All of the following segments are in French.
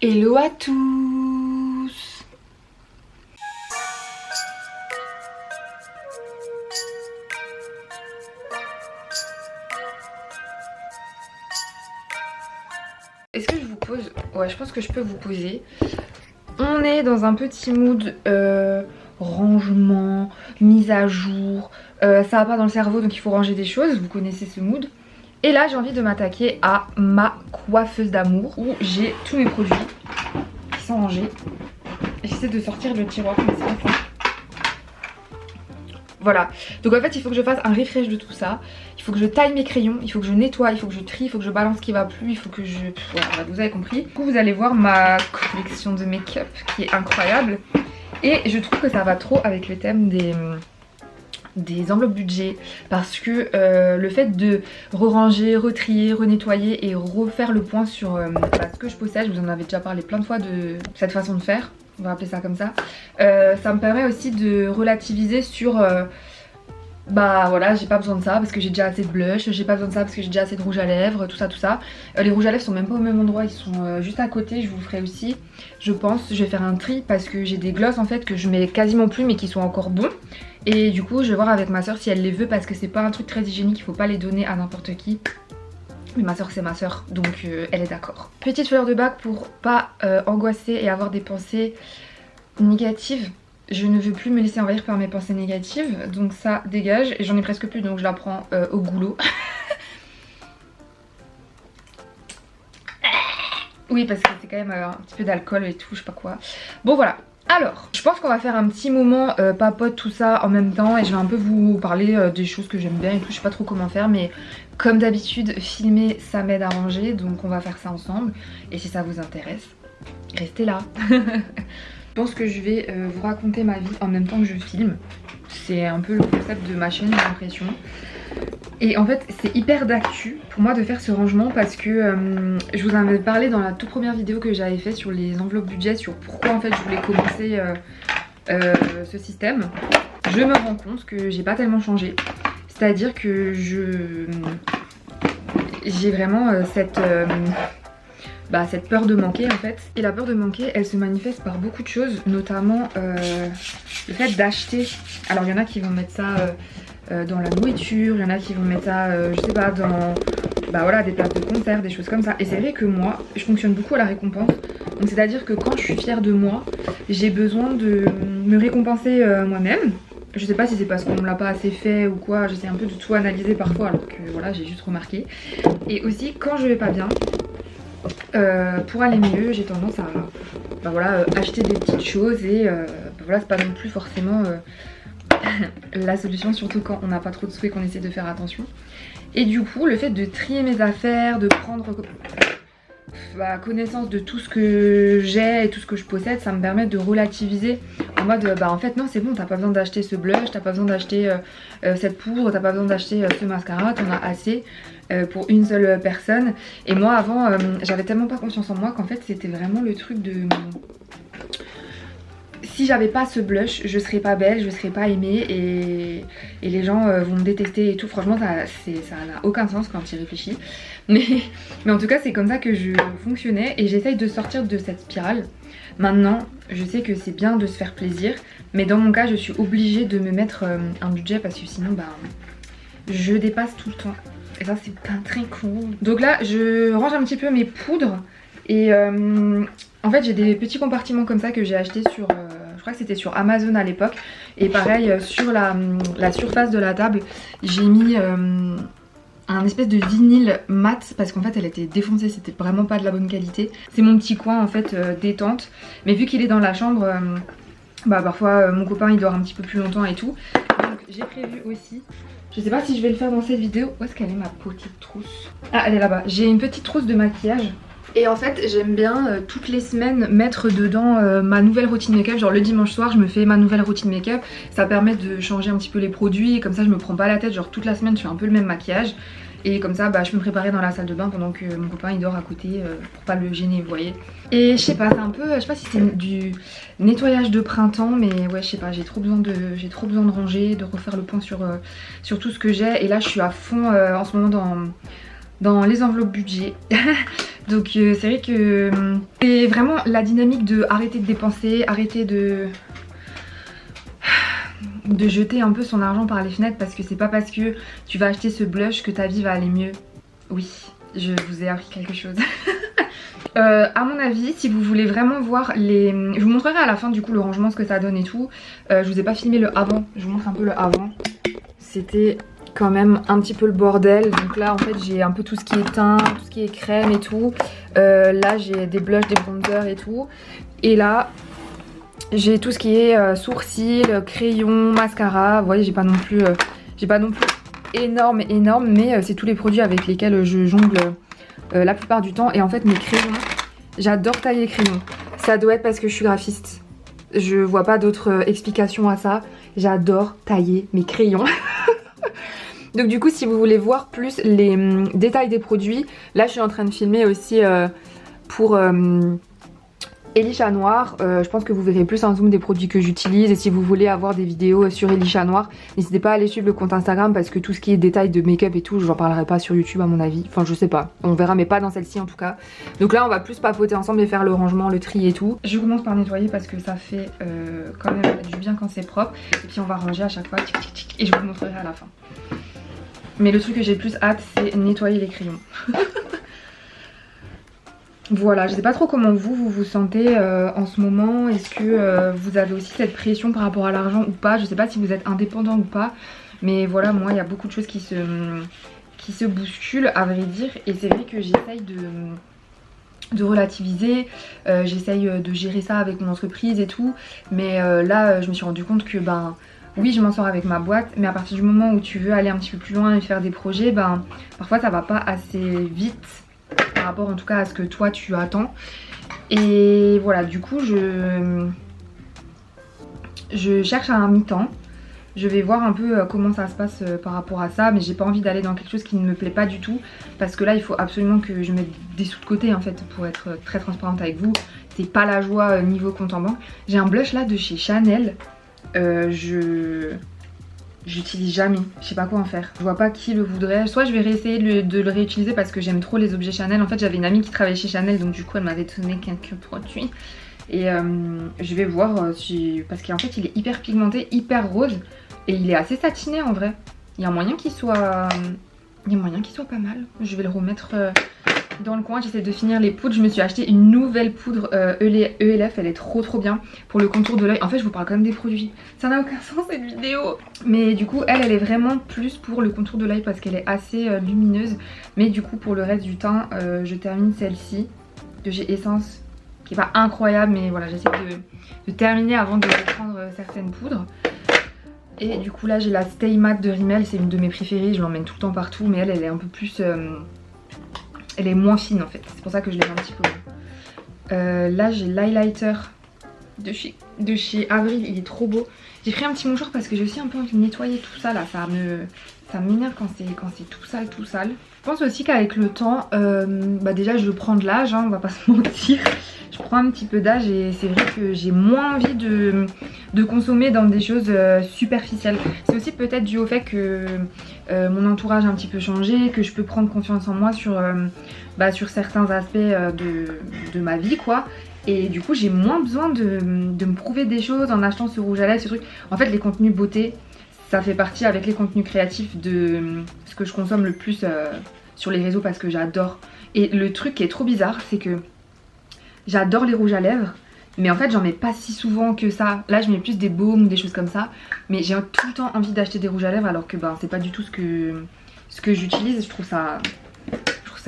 Hello à tous. Est-ce que je vous pose? Ouais, je pense que je peux vous poser. On est dans un petit mood rangement, mise à jour. Ça va pas dans le cerveau donc il faut ranger des choses, vous connaissez ce mood. Et là j'ai envie de m'attaquer à ma coiffeuse d'amour où j'ai tous mes produits qui sont rangés. J'essaie de sortir le tiroir mais c'est pas ça. Voilà, donc en fait il faut que je fasse un refresh de tout ça. Il faut que je taille mes crayons, il faut que je nettoie, il faut que je trie, il faut que je balance ce qui va plus, il faut que je... Voilà, vous avez compris. Du coup vous allez voir ma collection de make-up qui est incroyable. Et je trouve que ça va trop avec le thème des enveloppes budget, parce que le fait de re-ranger, retrier, renettoyer et refaire le point sur ce que je possède, je vous en avais déjà parlé plein de fois de cette façon de faire, on va appeler ça comme ça, ça me permet aussi de relativiser sur bah voilà, j'ai pas besoin de ça parce que j'ai déjà assez de blush, j'ai pas besoin de ça parce que j'ai déjà assez de rouge à lèvres, tout ça tout ça. Les rouges à lèvres sont même pas au même endroit, ils sont juste à côté, je vous le ferai aussi. Je pense, je vais faire un tri parce que j'ai des gloss en fait que je mets quasiment plus mais qui sont encore bons. Et du coup je vais voir avec ma soeur si elle les veut parce que c'est pas un truc très hygiénique, il faut pas les donner à n'importe qui. Mais ma soeur c'est ma soeur donc elle est d'accord. Petite fleur de bac pour pas angoisser et avoir des pensées négatives. Je ne veux plus me laisser envahir par mes pensées négatives, donc ça dégage, et j'en ai presque plus donc je la prends au goulot. Oui parce que c'est quand même un petit peu d'alcool et tout, je sais pas quoi. Bon voilà, alors je pense qu'on va faire un petit moment papote tout ça en même temps, et je vais un peu vous parler des choses que j'aime bien et tout, je sais pas trop comment faire, mais comme d'habitude filmer ça m'aide à ranger, donc on va faire ça ensemble, et si ça vous intéresse, restez là. Je pense que je vais vous raconter ma vie en même temps que je filme. C'est un peu le concept de ma chaîne, j'ai l'impression. Et en fait c'est hyper d'actu pour moi de faire ce rangement parce que je vous en avais parlé dans la toute première vidéo que j'avais fait sur les enveloppes budget, sur pourquoi en fait je voulais commencer ce système. Je me rends compte que j'ai pas tellement changé. C'est-à-dire que j'ai vraiment cette peur de manquer en fait. Et la peur de manquer elle se manifeste par beaucoup de choses, notamment le fait d'acheter. Alors il y en a qui vont mettre ça dans la nourriture, il y en a qui vont mettre ça je sais pas dans voilà, des places de concert, des choses comme ça. Et c'est vrai que moi je fonctionne beaucoup à la récompense. Donc c'est à dire que quand je suis fière de moi, j'ai besoin de me récompenser moi-même. Je sais pas si c'est parce qu'on me l'a pas assez fait ou quoi, j'essaie un peu de tout analyser parfois alors que voilà j'ai juste remarqué. Et aussi quand je vais pas bien, pour aller mieux j'ai tendance à acheter des petites choses et voilà, c'est pas non plus forcément la solution, surtout quand on n'a pas trop de souhaits, qu'on essaie de faire attention. Et du coup le fait de trier mes affaires, de prendre connaissance de tout ce que j'ai et tout ce que je possède, ça me permet de relativiser en mode en fait non c'est bon, t'as pas besoin d'acheter ce blush, t'as pas besoin d'acheter cette poudre, t'as pas besoin d'acheter ce mascara, t'en as assez pour une seule personne. Et moi avant j'avais tellement pas confiance en moi qu'en fait c'était vraiment le truc de si j'avais pas ce blush je serais pas belle, je serais pas aimée et les gens vont me détester et tout. Franchement ça n'a aucun sens quand tu y réfléchis, mais en tout cas c'est comme ça que je fonctionnais et j'essaye de sortir de cette spirale. Maintenant je sais que c'est bien de se faire plaisir, mais dans mon cas je suis obligée de me mettre un budget parce que sinon je dépasse tout le temps et ça c'est pas très cool. Donc là je range un petit peu mes poudres et en fait j'ai des petits compartiments comme ça que j'ai acheté sur je crois que c'était sur Amazon à l'époque. Et pareil sur la surface de la table j'ai mis un espèce de vinyle mat parce qu'en fait elle était défoncée, c'était vraiment pas de la bonne qualité. C'est mon petit coin en fait détente, mais vu qu'il est dans la chambre parfois mon copain il dort un petit peu plus longtemps et tout. Donc j'ai prévu aussi, je sais pas si je vais le faire dans cette vidéo. Où est-ce qu'elle est ma petite trousse? Ah elle est là-bas. J'ai une petite trousse de maquillage. Et en fait j'aime bien toutes les semaines mettre dedans ma nouvelle routine make-up. Genre le dimanche soir je me fais ma nouvelle routine make-up. Ça permet de changer un petit peu les produits. Comme ça je me prends pas la tête. Genre toute la semaine je fais un peu le même maquillage. Et comme ça je peux me préparer dans la salle de bain pendant que mon copain il dort à côté pour pas le gêner, vous voyez. Et je sais pas, c'est un peu, je sais pas si c'est du nettoyage de printemps, mais ouais je sais pas, j'ai trop besoin de ranger, de refaire le point sur tout ce que j'ai. Et là je suis à fond en ce moment dans les enveloppes budget. Donc c'est vrai que c'est vraiment la dynamique de arrêter de dépenser, arrêter de jeter un peu son argent par les fenêtres, parce que c'est pas parce que tu vas acheter ce blush que ta vie va aller mieux. Oui, je vous ai appris quelque chose. À mon avis, si vous voulez vraiment voir les... Je vous montrerai à la fin du coup le rangement, ce que ça donne et tout. Je vous ai pas filmé le avant, je vous montre un peu le avant. C'était quand même un petit peu le bordel. Donc là en fait j'ai un peu tout ce qui est teint, tout ce qui est crème et tout. Là j'ai des blushs, des bronzers et tout. Et là j'ai tout ce qui est sourcils, crayons, mascara. Vous voyez, j'ai pas non plus énorme, mais c'est tous les produits avec lesquels je jongle la plupart du temps. Et en fait mes crayons, j'adore tailler les crayons. Ça doit être parce que je suis graphiste. Je vois pas d'autre explication à ça. J'adore tailler mes crayons. Donc du coup, si vous voulez voir plus les détails des produits, là je suis en train de filmer aussi pour Elie Chat Noir. Je pense que vous verrez plus un zoom des produits que j'utilise. Et si vous voulez avoir des vidéos sur Elie Chat Noir, n'hésitez pas à aller suivre le compte Instagram, parce que tout ce qui est détails de make-up et tout, je n'en parlerai pas sur YouTube à mon avis. Enfin je sais pas, on verra, mais pas dans celle-ci en tout cas. Donc là on va plus papoter ensemble et faire le rangement, le tri et tout. Je commence par nettoyer parce que ça fait quand même du bien quand c'est propre. Et puis on va ranger à chaque fois, tic, tic, tic, et je vous montrerai à la fin. Mais le truc que j'ai le plus hâte, c'est nettoyer les crayons. Voilà, je sais pas trop comment vous sentez en ce moment. Est-ce que vous avez aussi cette pression par rapport à l'argent ou pas? Je sais pas si vous êtes indépendant ou pas. Mais voilà, moi il y a beaucoup de choses qui se bousculent à vrai dire. Et c'est vrai que j'essaye de relativiser. J'essaye de gérer ça avec mon entreprise et tout. Mais là je me suis rendu compte que oui, je m'en sors avec ma boîte, mais à partir du moment où tu veux aller un petit peu plus loin et faire des projets, parfois ça va pas assez vite par rapport en tout cas à ce que toi tu attends. Et voilà, du coup je cherche un mi-temps. Je vais voir un peu comment ça se passe par rapport à ça, mais j'ai pas envie d'aller dans quelque chose qui ne me plaît pas du tout, parce que là il faut absolument que je mette des sous de côté en fait, pour être très transparente avec vous. C'est pas la joie niveau compte en banque. J'ai un blush là de chez Chanel. J'utilise jamais, je sais pas quoi en faire. Je vois pas qui le voudrait. Soit je vais réessayer de le réutiliser parce que j'aime trop les objets Chanel. En fait j'avais une amie qui travaillait chez Chanel, donc du coup elle m'avait donné quelques produits. Et je vais voir si... Parce qu'en fait il est hyper pigmenté, hyper rose. Et il est assez satiné en vrai. Il y a moyen qu'il soit... pas mal. Je vais le remettre... dans le coin. J'essaie de finir les poudres. Je me suis acheté une nouvelle poudre ELF. Elle est trop bien pour le contour de l'œil. En fait je vous parle quand même des produits, ça n'a aucun sens cette vidéo. Mais du coup elle est vraiment plus pour le contour de l'œil parce qu'elle est assez lumineuse. Mais du coup pour le reste du teint je termine celle-ci de chez Essence, qui est pas incroyable, mais voilà, j'essaie de terminer avant de reprendre certaines poudres. Et du coup là j'ai la Stay Matte de Rimmel. C'est une de mes préférées, je l'emmène tout le temps partout. Mais elle est un peu plus... elle est moins fine en fait, c'est pour ça que je l'ai un petit peu moins. Là j'ai l'highlighter de chez Avril, il est trop beau. J'ai pris un petit mouchoir parce que j'ai aussi un peu envie de nettoyer tout ça là, ça m'énerve quand c'est tout sale. Je pense aussi qu'avec le temps, déjà je prends de l'âge, on va pas se mentir. Je prends un petit peu d'âge et c'est vrai que j'ai moins envie de consommer dans des choses superficielles. C'est aussi peut-être dû au fait que mon entourage a un petit peu changé, que je peux prendre confiance en moi sur certains aspects de ma vie quoi. Et du coup j'ai moins besoin de me prouver des choses en achetant ce rouge à lèvres, ce truc. En fait les contenus beauté, ça fait partie avec les contenus créatifs de ce que je consomme le plus sur les réseaux, parce que j'adore. Et le truc qui est trop bizarre, c'est que j'adore les rouges à lèvres, mais en fait j'en mets pas si souvent que ça. Là je mets plus des baumes ou des choses comme ça, mais j'ai tout le temps envie d'acheter des rouges à lèvres alors que c'est pas du tout ce que j'utilise. Je trouve ça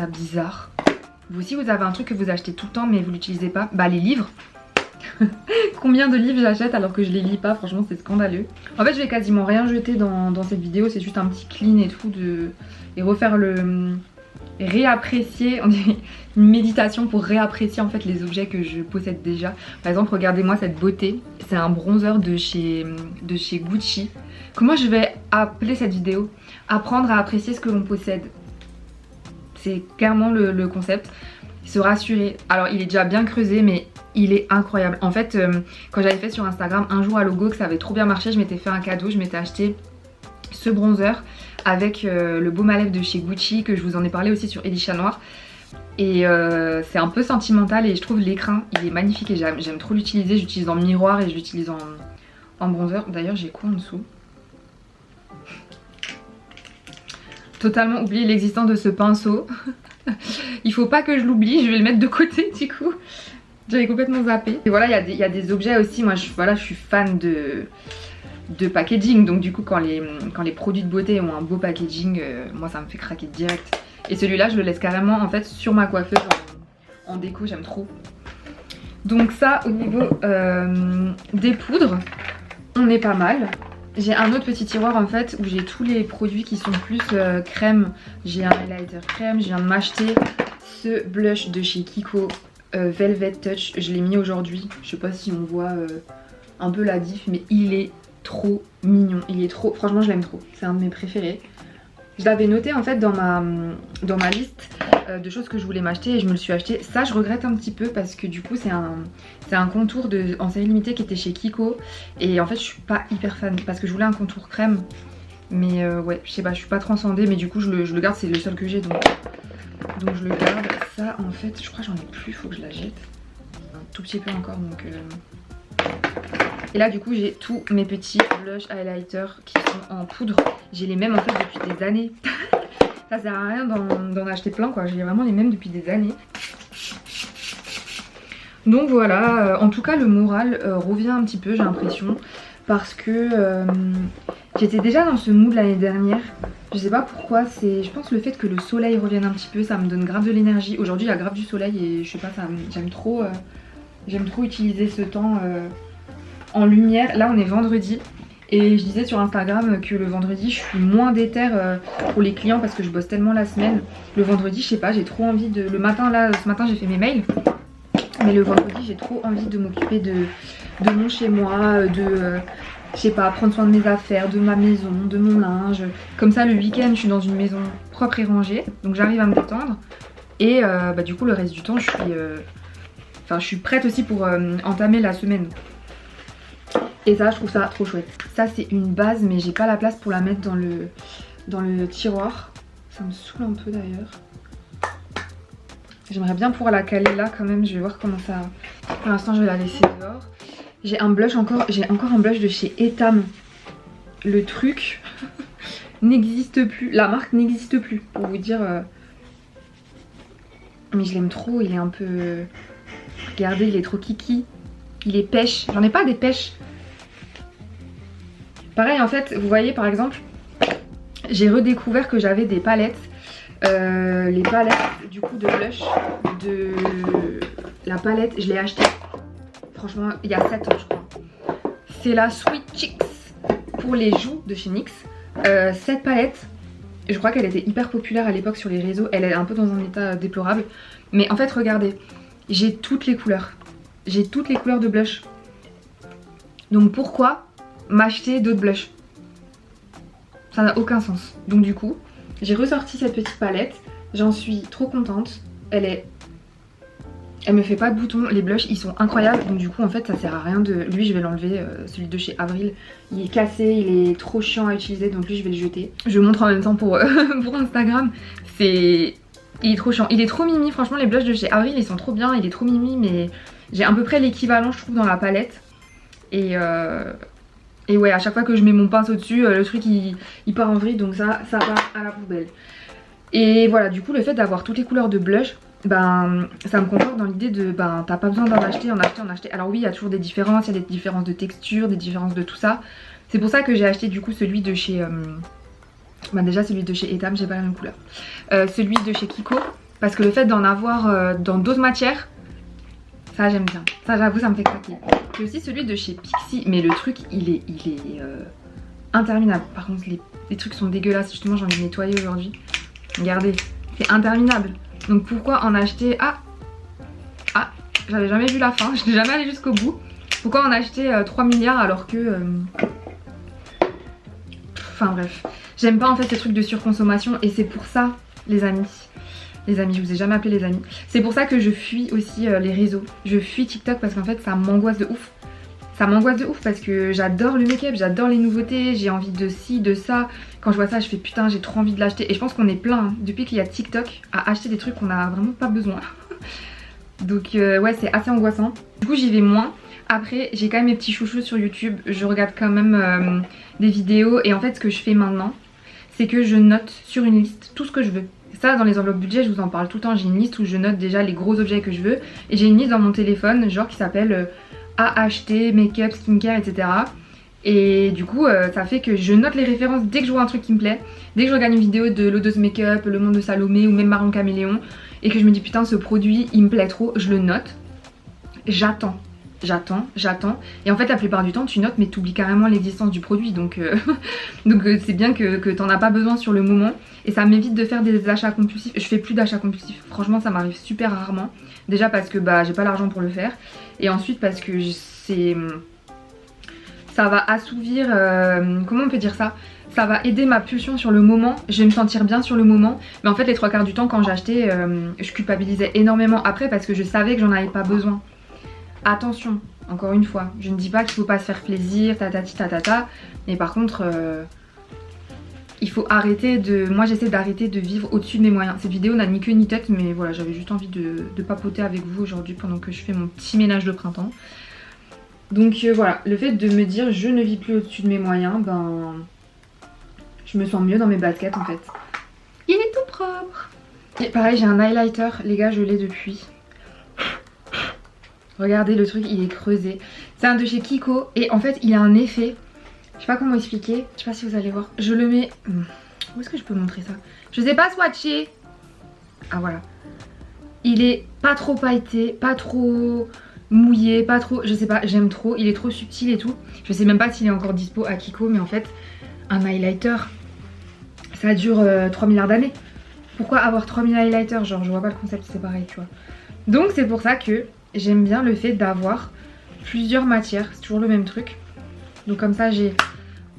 bizarre. Vous aussi vous avez un truc que vous achetez tout le temps mais vous l'utilisez pas? Les livres. Combien de livres j'achète alors que je les lis pas? Franchement c'est scandaleux. En fait je vais quasiment rien jeter dans cette vidéo, c'est juste un petit clean et tout et refaire réapprécier, on dirait une méditation pour réapprécier en fait les objets que je possède déjà. Par exemple regardez-moi cette beauté, c'est un bronzer de chez Gucci. Comment je vais appeler cette vidéo? Apprendre à apprécier ce que l'on possède. C'est clairement le concept. Se rassurer. Alors il est déjà bien creusé mais il est incroyable. En fait quand j'avais fait sur Instagram un jour à logo que ça avait trop bien marché, je m'étais fait un cadeau, je m'étais acheté ce bronzer avec le baume à lèvres de chez Gucci, que je vous en ai parlé aussi sur Elie Chat Noir. Et c'est un peu sentimental et je trouve l'écrin il est magnifique et j'aime trop l'utiliser. J'utilise en miroir et je l'utilise en bronzer. D'ailleurs j'ai quoi en dessous? Totalement oublié l'existence de ce pinceau. Il faut pas que je l'oublie, je vais le mettre de côté du coup. J'avais complètement zappé. Et voilà, il y a des objets aussi. Moi je suis fan de packaging. Donc du coup quand les produits de beauté ont un beau packaging, moi ça me fait craquer direct. Et celui-là je le laisse carrément en fait sur ma coiffeuse en déco, j'aime trop. Donc ça au niveau des poudres, on est pas mal. J'ai un autre petit tiroir en fait où j'ai tous les produits qui sont plus crème. J'ai un highlighter crème, je viens de m'acheter ce blush de chez Kiko Velvet Touch. Je l'ai mis aujourd'hui, je sais pas si on voit un peu la diff mais il est trop mignon. Il est trop, franchement je l'aime trop, c'est un de mes préférés. Je l'avais noté en fait dans ma liste de choses que je voulais m'acheter et je me le suis acheté. Ça je regrette un petit peu parce que du coup c'est un contour en série limitée qui était chez Kiko. Et en fait je suis pas hyper fan parce que je voulais un contour crème. Mais ouais je sais pas, je suis pas transcendée mais du coup je le garde, c'est le seul que j'ai donc je le garde. Ça en fait je crois que j'en ai plus, faut que je la jette. Un tout petit peu encore donc... Et là du coup j'ai tous mes petits blush highlighters qui sont en poudre. J'ai les mêmes en fait depuis des années. Ça sert à rien d'en acheter plein quoi, j'ai vraiment les mêmes depuis des années. Donc voilà, en tout cas le moral revient un petit peu j'ai l'impression. Parce que j'étais déjà dans ce mood l'année dernière. Je sais pas pourquoi, c'est je pense le fait que le soleil revienne un petit peu, ça me donne grave de l'énergie. Aujourd'hui il y a grave du soleil et je sais pas, j'aime trop utiliser ce temps en lumière. Là on est vendredi et je disais sur Instagram que le vendredi je suis moins déter pour les clients parce que je bosse tellement la semaine. Le vendredi je sais pas, j'ai trop envie de... Le matin là, ce matin j'ai fait mes mails. Mais le vendredi j'ai trop envie de m'occuper de mon chez moi, je sais pas, prendre soin de mes affaires, de ma maison, de mon linge. Comme ça le week-end je suis dans une maison propre et rangée. Donc j'arrive à me détendre. Et du coup le reste du temps je suis prête aussi pour entamer la semaine. Et ça je trouve ça trop chouette. Ça c'est une base mais j'ai pas la place pour la mettre dans le tiroir. Ça me saoule un peu d'ailleurs. J'aimerais bien pouvoir la caler là quand même, je vais voir comment ça... Pour l'instant je vais la laisser dehors. J'ai un blush j'ai encore un blush de chez Etam. Le truc n'existe plus, la marque n'existe plus pour vous dire. Mais je l'aime trop, il est un peu... Regardez, il est trop kiki. Il est pêche, j'en ai pas des pêches. Pareil en fait, vous voyez par exemple, j'ai redécouvert que j'avais des palettes. Les palettes du coup de blush de la palette, je l'ai achetée franchement il y a 7 ans je crois. C'est la Sweet Cheeks pour les joues de chez NYX. Cette palette, je crois qu'elle était hyper populaire à l'époque sur les réseaux. Elle est un peu dans un état déplorable. Mais en fait regardez, j'ai toutes les couleurs. J'ai toutes les couleurs de blush. Donc pourquoi m'acheter d'autres blushs? Ça n'a aucun sens. Donc du coup, j'ai ressorti cette petite palette. J'en suis trop contente. Elle me fait pas de boutons. Les blushs, ils sont incroyables. Donc du coup, en fait, ça sert à rien de... Lui, je vais l'enlever. Celui de chez Avril. Il est cassé. Il est trop chiant à utiliser. Donc lui, je vais le jeter. Je montre en même temps pour Instagram. Il est trop chiant. Il est trop mimi. Franchement, les blushs de chez Avril, ils sont trop bien. Il est trop mimi. Mais j'ai à peu près l'équivalent, je trouve, dans la palette. Et ouais, à chaque fois que je mets mon pinceau dessus, le truc il part en vrille, donc ça va à la poubelle. Et voilà, du coup le fait d'avoir toutes les couleurs de blush, ben ça me conforte dans l'idée de t'as pas besoin d'en acheter, en acheter. Alors oui, il y a toujours des différences, il y a des différences de texture, des différences de tout ça. C'est pour ça que j'ai acheté du coup celui de chez... déjà celui de chez Etam, j'ai pas la même couleur. Celui de chez Kiko, parce que le fait d'en avoir dans d'autres matières, ça j'aime bien. Ça j'avoue ça me fait craquer. J'ai aussi celui de chez Pixi, mais le truc il est interminable. Par contre les trucs sont dégueulasses, justement j'en ai nettoyé aujourd'hui. Regardez, c'est interminable. Donc pourquoi en acheter... Ah, j'avais jamais vu la fin, je n'ai jamais allé jusqu'au bout. Pourquoi en acheter 3 milliards alors que... Enfin bref, j'aime pas en fait ces trucs de surconsommation et c'est pour ça les amis, je vous ai jamais appelé les amis. C'est pour ça que je fuis aussi les réseaux. Je fuis TikTok parce qu'en fait ça m'angoisse de ouf. ça m'angoisse de ouf parce que j'adore le make-up, j'adore les nouveautés, j'ai envie de ci, de ça. Quand je vois ça je fais putain j'ai trop envie de l'acheter. Et je pense qu'on est plein hein, depuis qu'il y a TikTok à acheter des trucs qu'on a vraiment pas besoin. Donc ouais c'est assez angoissant. Du coup j'y vais moins. Après j'ai quand même mes petits chouchous sur YouTube. Je regarde quand même des vidéos. Et en fait ce que je fais maintenant c'est que je note sur une liste tout ce que je veux. Ça dans les enveloppes budget je vous en parle tout le temps. J'ai une liste où je note déjà les gros objets que je veux. Et j'ai une liste dans mon téléphone genre qui s'appelle à acheter, make-up, skincare, etc. Et du coup ça fait que je note les références dès que je vois un truc qui me plaît. Dès que je regarde une vidéo de l'odeuse make-up, le monde de Salomé ou même Marion Caméléon et que je me dis putain ce produit il me plaît trop, je le note. J'attends. Et en fait la plupart du temps tu notes mais tu oublies carrément l'existence du produit. Donc c'est bien que t'en as pas besoin sur le moment. Et ça m'évite de faire des achats compulsifs. Je fais plus d'achats compulsifs. Franchement ça m'arrive super rarement. Déjà parce que bah j'ai pas l'argent pour le faire. Et ensuite parce que ça va assouvir, comment on peut dire ça, ça va aider ma pulsion sur le moment, je vais me sentir bien sur le moment. Mais en fait les 3 quarts du temps quand j'ai acheté, je culpabilisais énormément après parce que je savais que j'en avais pas besoin. Attention, encore une fois, je ne dis pas qu'il faut pas se faire plaisir, tatati tatata, mais par contre, il faut arrêter de... Moi j'essaie d'arrêter de vivre au-dessus de mes moyens. Cette vidéo n'a ni queue ni tête, mais voilà, j'avais juste envie de papoter avec vous aujourd'hui pendant que je fais mon petit ménage de printemps. Donc voilà, le fait de me dire je ne vis plus au-dessus de mes moyens, ben... je me sens mieux dans mes baskets en fait. Il est tout propre. Et pareil, j'ai un highlighter, les gars, je l'ai depuis. Regardez le truc, il est creusé. C'est un de chez Kiko et en fait il a un effet. Je sais pas comment expliquer, je sais pas si vous allez voir. Je le mets... Où est-ce que je peux montrer ça? Je sais pas swatcher. Ah voilà. Il est pas trop pailleté, pas trop mouillé, pas trop... Je sais pas, j'aime trop. Il est trop subtil et tout. Je sais même pas s'il est encore dispo à Kiko, mais en fait, un highlighter, ça dure 3 milliards d'années. Pourquoi avoir 3000 highlighters? Genre je vois pas le concept, c'est pareil, tu vois. Donc c'est pour ça que j'aime bien le fait d'avoir plusieurs matières. C'est toujours le même truc. Donc comme ça j'ai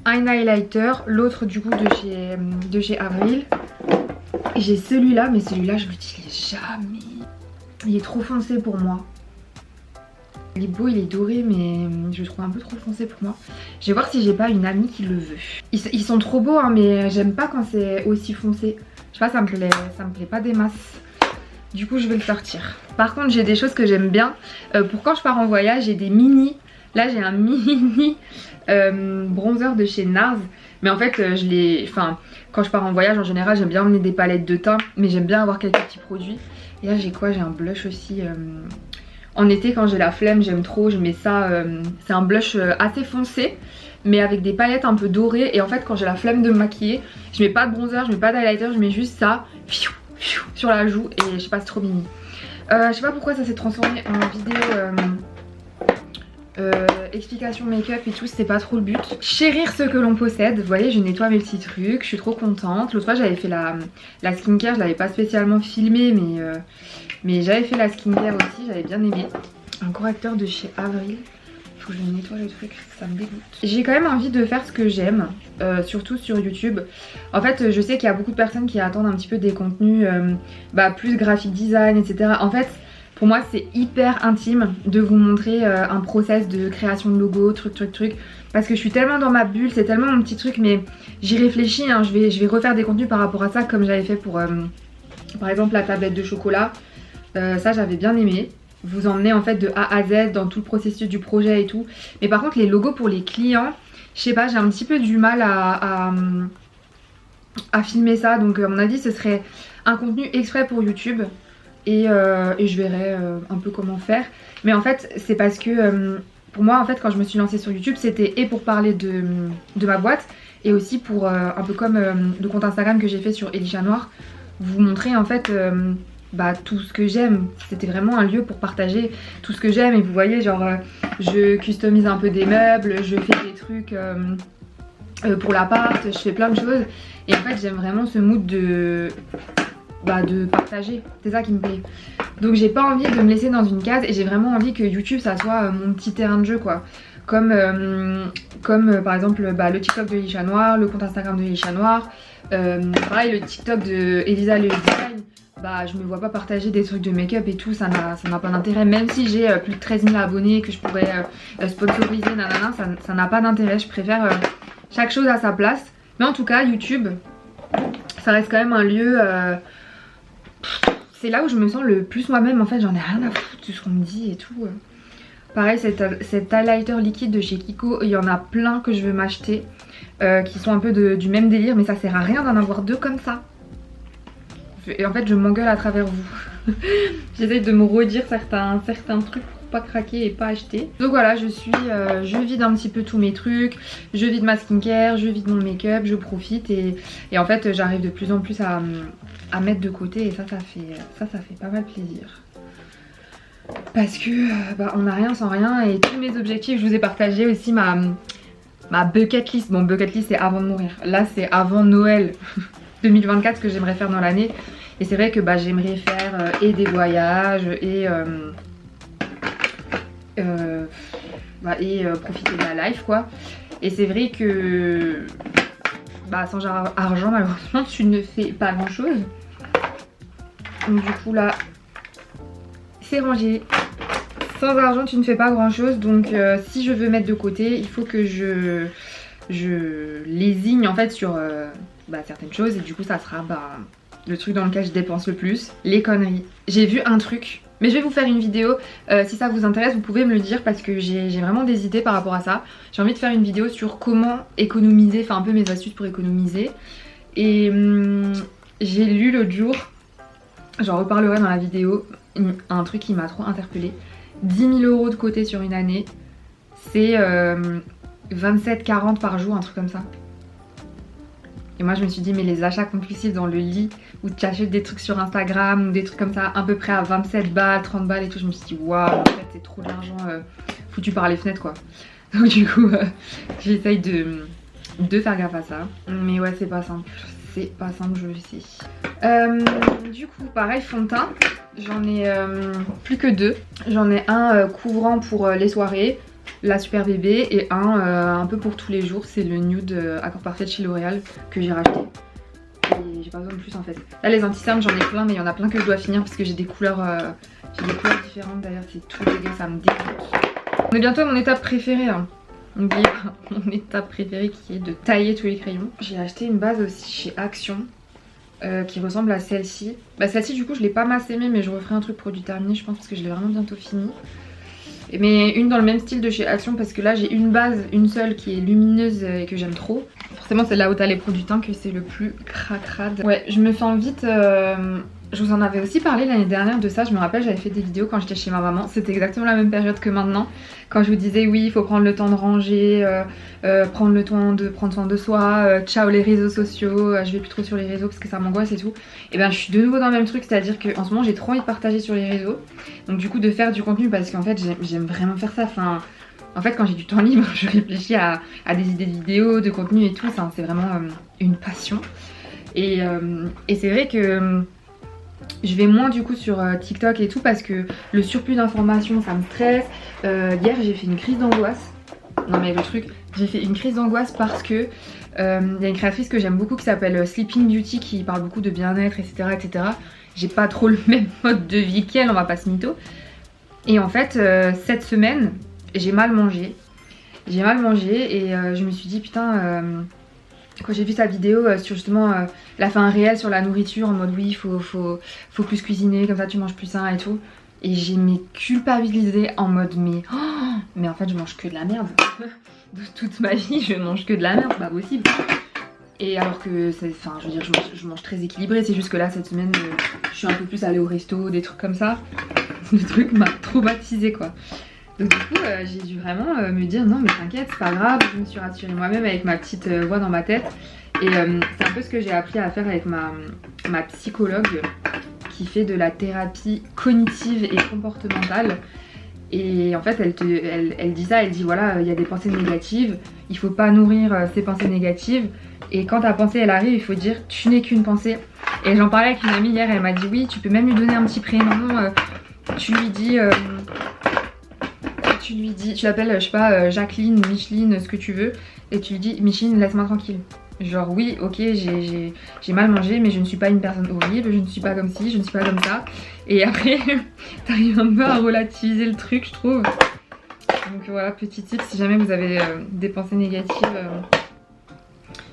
un highlighter, l'autre du coup de chez Avril. J'ai celui-là, mais celui-là je l'utilise jamais. Il est trop foncé pour moi. Il est beau, il est doré, mais je le trouve un peu trop foncé pour moi. Je vais voir si j'ai pas une amie qui le veut. Ils sont trop beaux hein, mais j'aime pas quand c'est aussi foncé. Je sais pas, ça me plaît pas des masses. Du coup je vais le sortir. Par contre j'ai des choses que j'aime bien. Pour quand je pars en voyage, j'ai des mini. Là j'ai un mini bronzer de chez NARS. Mais en fait je l'ai... Enfin quand je pars en voyage en général j'aime bien emmener des palettes de teint. Mais j'aime bien avoir quelques petits produits. Et là j'ai quoi? J'ai un blush aussi. En été quand j'ai la flemme j'aime trop. Je mets ça. C'est un blush assez foncé. Mais avec des paillettes un peu dorées. Et en fait quand j'ai la flemme de me maquiller, je mets pas de bronzer, je mets pas d'highlighter, je mets juste ça sur la joue. Et je sais pas, c'est trop mini. Je sais pas pourquoi ça s'est transformé en vidéo explication make-up et tout, c'est pas trop le but. Chérir ce que l'on possède, vous voyez je nettoie mes petits trucs, je suis trop contente. L'autre fois j'avais fait la skincare, je l'avais pas spécialement filmé mais j'avais fait la skincare aussi, j'avais bien aimé. Un correcteur de chez Avril. Faut que je nettoie le truc, ça me dégoûte. J'ai quand même envie de faire ce que j'aime, surtout sur YouTube. En fait je sais qu'il y a beaucoup de personnes qui attendent un petit peu des contenus plus graphic design etc. En fait pour moi c'est hyper intime de vous montrer un process de création de logo, truc. Parce que je suis tellement dans ma bulle, c'est tellement mon petit truc, mais j'y réfléchis hein. Je vais refaire des contenus par rapport à ça comme j'avais fait pour par exemple la tablette de chocolat. Ça j'avais bien aimé. Vous emmenez en fait de A à Z dans tout le processus du projet et tout. Mais par contre les logos pour les clients, je sais pas, j'ai un petit peu du mal à filmer ça. Donc à mon avis ce serait un contenu exprès pour YouTube. Et je verrai un peu comment faire. Mais en fait c'est parce que pour moi en fait quand je me suis lancée sur YouTube c'était et pour parler de ma boîte et aussi pour un peu comme le compte Instagram que j'ai fait sur Elie Chat Noir, vous montrer en fait tout ce que j'aime. C'était vraiment un lieu pour partager tout ce que j'aime. Et vous voyez genre je customise un peu des meubles, je fais des trucs pour l'appart, je fais plein de choses. Et en fait j'aime vraiment ce mood de partager, c'est ça qui me plaît. Donc j'ai pas envie de me laisser dans une case et j'ai vraiment envie que YouTube ça soit mon petit terrain de jeu quoi. Comme par exemple le TikTok de Elie Chat Noir, le compte Instagram de Elie Chat Noir, pareil le TikTok de Elisa le design. bah je me vois pas partager des trucs de make-up et tout, ça n'a pas d'intérêt. Même si j'ai plus de 13 000 abonnés, que je pourrais sponsoriser, nanana, ça n'a pas d'intérêt. Je préfère chaque chose à sa place. Mais en tout cas, YouTube, ça reste quand même un lieu... c'est là où je me sens le plus moi-même. En fait, j'en ai rien à foutre de ce qu'on me dit et tout. Pareil, cet highlighter liquide de chez Kiko, il y en a plein que je veux m'acheter. Qui sont un peu du même délire, mais ça sert à rien d'en avoir deux comme ça. Et en fait, je m'engueule à travers vous. J'essaye de me redire certains trucs pour pas craquer et pas acheter. Donc voilà, je vide un petit peu tous mes trucs, je vide ma skincare, je vide mon make-up, je profite et en fait j'arrive de plus en plus à mettre de côté et ça fait pas mal plaisir. Parce que bah, on n'a rien sans rien et tous mes objectifs, je vous ai partagé aussi ma bucket list. Bon, bucket list c'est avant de mourir. Là c'est avant Noël 2024 que j'aimerais faire dans l'année. Et c'est vrai que bah, j'aimerais faire et des voyages et profiter de la life quoi. Et c'est vrai que bah, sans argent malheureusement tu ne fais pas grand chose. Donc du coup là c'est rangé. Sans argent tu ne fais pas grand chose. Donc si je veux mettre de côté il faut que je lésigne en fait sur certaines choses. Et du coup ça sera le truc dans lequel je dépense le plus, les conneries. J'ai vu un truc, mais je vais vous faire une vidéo, si ça vous intéresse vous pouvez me le dire parce que j'ai vraiment des idées par rapport à ça. J'ai envie de faire une vidéo sur comment économiser, enfin un peu mes astuces pour économiser. Et j'ai lu l'autre jour, j'en reparlerai dans la vidéo, un truc qui m'a trop interpellée. 10 000 € de côté sur une année, c'est 27,40 par jour, un truc comme ça. Et moi je me suis dit mais les achats compulsifs dans le lit où tu achètes des trucs sur Instagram ou des trucs comme ça à peu près à 27 balles, 30 balles et tout, je me suis dit waouh en fait c'est trop d'argent foutu par les fenêtres quoi. Donc du coup j'essaye de faire gaffe à ça. Mais ouais c'est pas simple, je le sais. Du coup pareil fond de teint, j'en ai plus que deux. J'en ai un couvrant pour les soirées, la Super Bébé, et un peu pour tous les jours, c'est le Nude Accord Parfait de chez L'Oréal que j'ai racheté. Et j'ai pas besoin de plus en fait. Là les anti-cernes j'en ai plein mais il y en a plein que je dois finir parce que j'ai des couleurs différentes d'ailleurs, c'est tout dégueu, ça me dégoûte. On est bientôt à mon étape préférée hein. N'oubliez pas mon étape préférée qui est de tailler tous les crayons. J'ai acheté une base aussi chez Action qui ressemble à celle-ci. Bah celle-ci du coup je l'ai pas masse aimée mais je referai un truc produit terminé je pense parce que je l'ai vraiment bientôt fini. Mais une dans le même style de chez Action parce que là j'ai une base, une seule qui est lumineuse et que j'aime trop. Forcément c'est là où t'as les produits teint que c'est le plus cracrade. Ouais je me sens vite... Je vous en avais aussi parlé l'année dernière de ça, je me rappelle j'avais fait des vidéos quand j'étais chez ma maman. C'était exactement la même période que maintenant. Quand je vous disais oui il faut prendre le temps de ranger, prendre le temps de prendre soin de soi, ciao les réseaux sociaux, je vais plus trop sur les réseaux parce que ça m'angoisse et tout. Et ben je suis de nouveau dans le même truc, c'est à dire qu'en ce moment j'ai trop envie de partager sur les réseaux. Donc du coup de faire du contenu parce qu'en fait j'aime vraiment faire ça. Enfin, en fait quand j'ai du temps libre je réfléchis à des idées de vidéos, de contenu et tout, c'est vraiment une passion. Et c'est vrai que... je vais moins du coup sur TikTok et tout parce que le surplus d'informations ça me stresse. Hier j'ai fait une crise d'angoisse. Non mais le truc, j'ai fait une crise d'angoisse parce que y a une créatrice que j'aime beaucoup qui s'appelle Sleeping Beauty qui parle beaucoup de bien-être etc etc. J'ai pas trop le même mode de vie qu'elle, on va pas se mytho. Et en fait cette semaine j'ai mal mangé. J'ai mal mangé et je me suis dit putain... quand j'ai vu sa vidéo sur justement, elle a fait un réel sur la nourriture en mode oui faut plus cuisiner comme ça tu manges plus sain et tout. Et j'ai culpabilisé en mode mais en fait je mange que de la merde. De toute ma vie je mange que de la merde, c'est pas possible. Et alors que enfin je veux dire je mange très équilibré, c'est juste que là cette semaine je suis un peu plus allée au resto, des trucs comme ça. Le truc m'a traumatisé quoi. Donc du coup j'ai dû vraiment me dire non mais t'inquiète c'est pas grave, je me suis rassurée moi-même avec ma petite voix dans ma tête. Et c'est un peu ce que j'ai appris à faire avec ma psychologue qui fait de la thérapie cognitive et comportementale. Et en fait elle dit ça, elle dit voilà il y a des pensées négatives, il faut pas nourrir ces pensées négatives. Et quand ta pensée elle arrive il faut dire tu n'es qu'une pensée. Et j'en parlais avec une amie hier, elle m'a dit oui tu peux même lui donner un petit prénom, tu lui dis... tu l'appelles, je sais pas, Jacqueline, Micheline, ce que tu veux, et tu lui dis Micheline, laisse-moi tranquille. Genre oui, ok, j'ai mal mangé, mais je ne suis pas une personne horrible, je ne suis pas comme ci, je ne suis pas comme ça. Et après, t'arrives un peu à relativiser le truc, je trouve. Donc voilà, petit tip si jamais vous avez des pensées négatives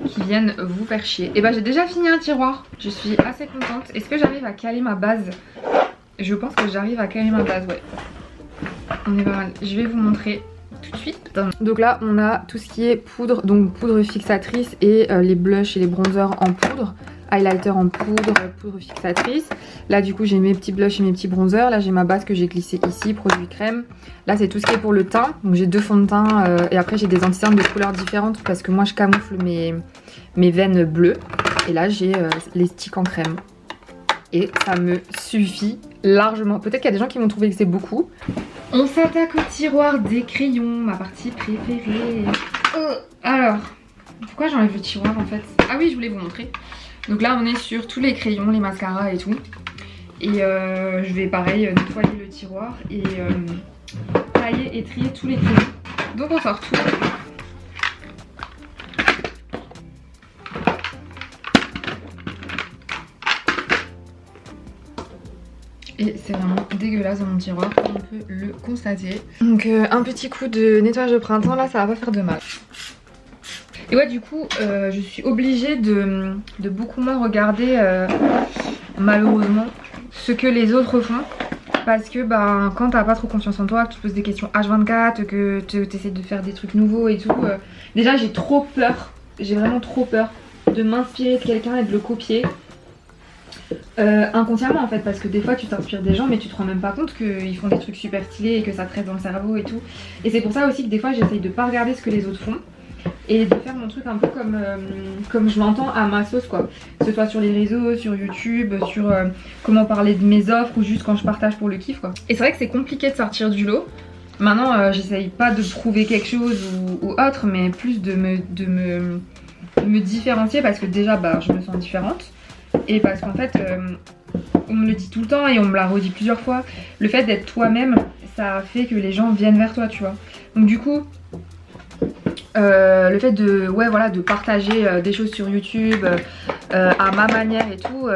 qui viennent vous faire chier. Et bah j'ai déjà fini un tiroir, je suis assez contente. Est-ce que j'arrive à caler ma base? Je pense que j'arrive à caler ma base, ouais. On est pas mal. Je vais vous montrer tout de suite. Donc là on a tout ce qui est poudre, donc poudre fixatrice et les blushs et les bronzers en poudre. Highlighter en poudre, poudre fixatrice. Là du coup j'ai mes petits blushs et mes petits bronzers. Là j'ai ma base que j'ai glissée ici, produit crème. Là c'est tout ce qui est pour le teint. Donc j'ai 2 fonds de teint et après j'ai des anti-cernes de couleurs différentes parce que moi je camoufle mes veines bleues. Et là j'ai les sticks en crème. Et ça me suffit largement. Peut-être qu'il y a des gens qui vont trouver que c'est beaucoup. On s'attaque au tiroir des crayons, ma partie préférée. Alors, pourquoi j'enlève le tiroir en fait? Ah oui, je voulais vous montrer. Donc là on est sur tous les crayons, les mascaras et tout. Et je vais pareil nettoyer le tiroir et tailler et trier tous les crayons. Donc on sort tout. Et c'est vraiment dégueulasse dans mon tiroir, on peut le constater. Donc un petit coup de nettoyage de printemps, là ça va pas faire de mal. Et ouais du coup je suis obligée de beaucoup moins regarder malheureusement ce que les autres font. Parce que bah, quand t'as pas trop confiance en toi, que tu poses des questions H24, que tu essaies de faire des trucs nouveaux et tout. Déjà j'ai trop peur, j'ai vraiment trop peur de m'inspirer de quelqu'un et de le copier. Inconsciemment en fait, parce que des fois tu t'inspires des gens mais tu te rends même pas compte qu'ils font des trucs super stylés et que ça te reste dans le cerveau et tout. Et c'est pour ça aussi que des fois j'essaye de pas regarder ce que les autres font et de faire mon truc un peu comme je l'entends à ma sauce quoi. Que ce soit sur les réseaux, sur YouTube, sur comment parler de mes offres ou juste quand je partage pour le kiff quoi. Et c'est vrai que c'est compliqué de sortir du lot. Maintenant j'essaye pas de prouver quelque chose ou autre, mais plus de me différencier parce que déjà bah, je me sens différente. Et parce qu'en fait, on me le dit tout le temps et on me l'a redit plusieurs fois, le fait d'être toi-même, ça fait que les gens viennent vers toi, tu vois. Donc du coup, le fait de partager des choses sur YouTube à ma manière et tout,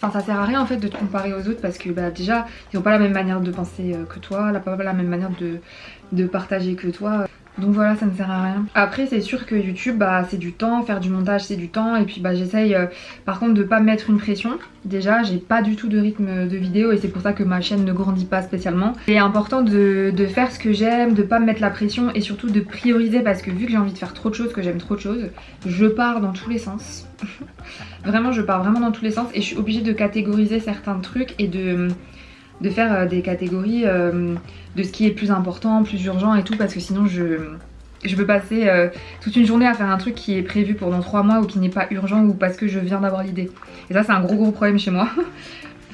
ça sert à rien en fait de te comparer aux autres parce que bah, déjà, ils n'ont pas la même manière de penser que toi, pas la même manière de partager que toi. Donc voilà, ça ne sert à rien. Après c'est sûr que YouTube bah, c'est du temps, faire du montage c'est du temps. Et puis bah, j'essaye par contre de pas me mettre une pression. Déjà j'ai pas du tout de rythme de vidéo et c'est pour ça que ma chaîne ne grandit pas spécialement. C'est important de faire ce que j'aime, de pas me mettre la pression et surtout de prioriser. Parce que vu que j'ai envie de faire trop de choses, que j'aime trop de choses, je pars dans tous les sens. Vraiment je pars vraiment dans tous les sens. Et je suis obligée de catégoriser certains trucs et de faire des catégories de ce qui est plus important, plus urgent et tout, parce que sinon je peux passer toute une journée à faire un truc qui est prévu pour dans 3 mois ou qui n'est pas urgent ou parce que je viens d'avoir l'idée. Et ça c'est un gros problème chez moi.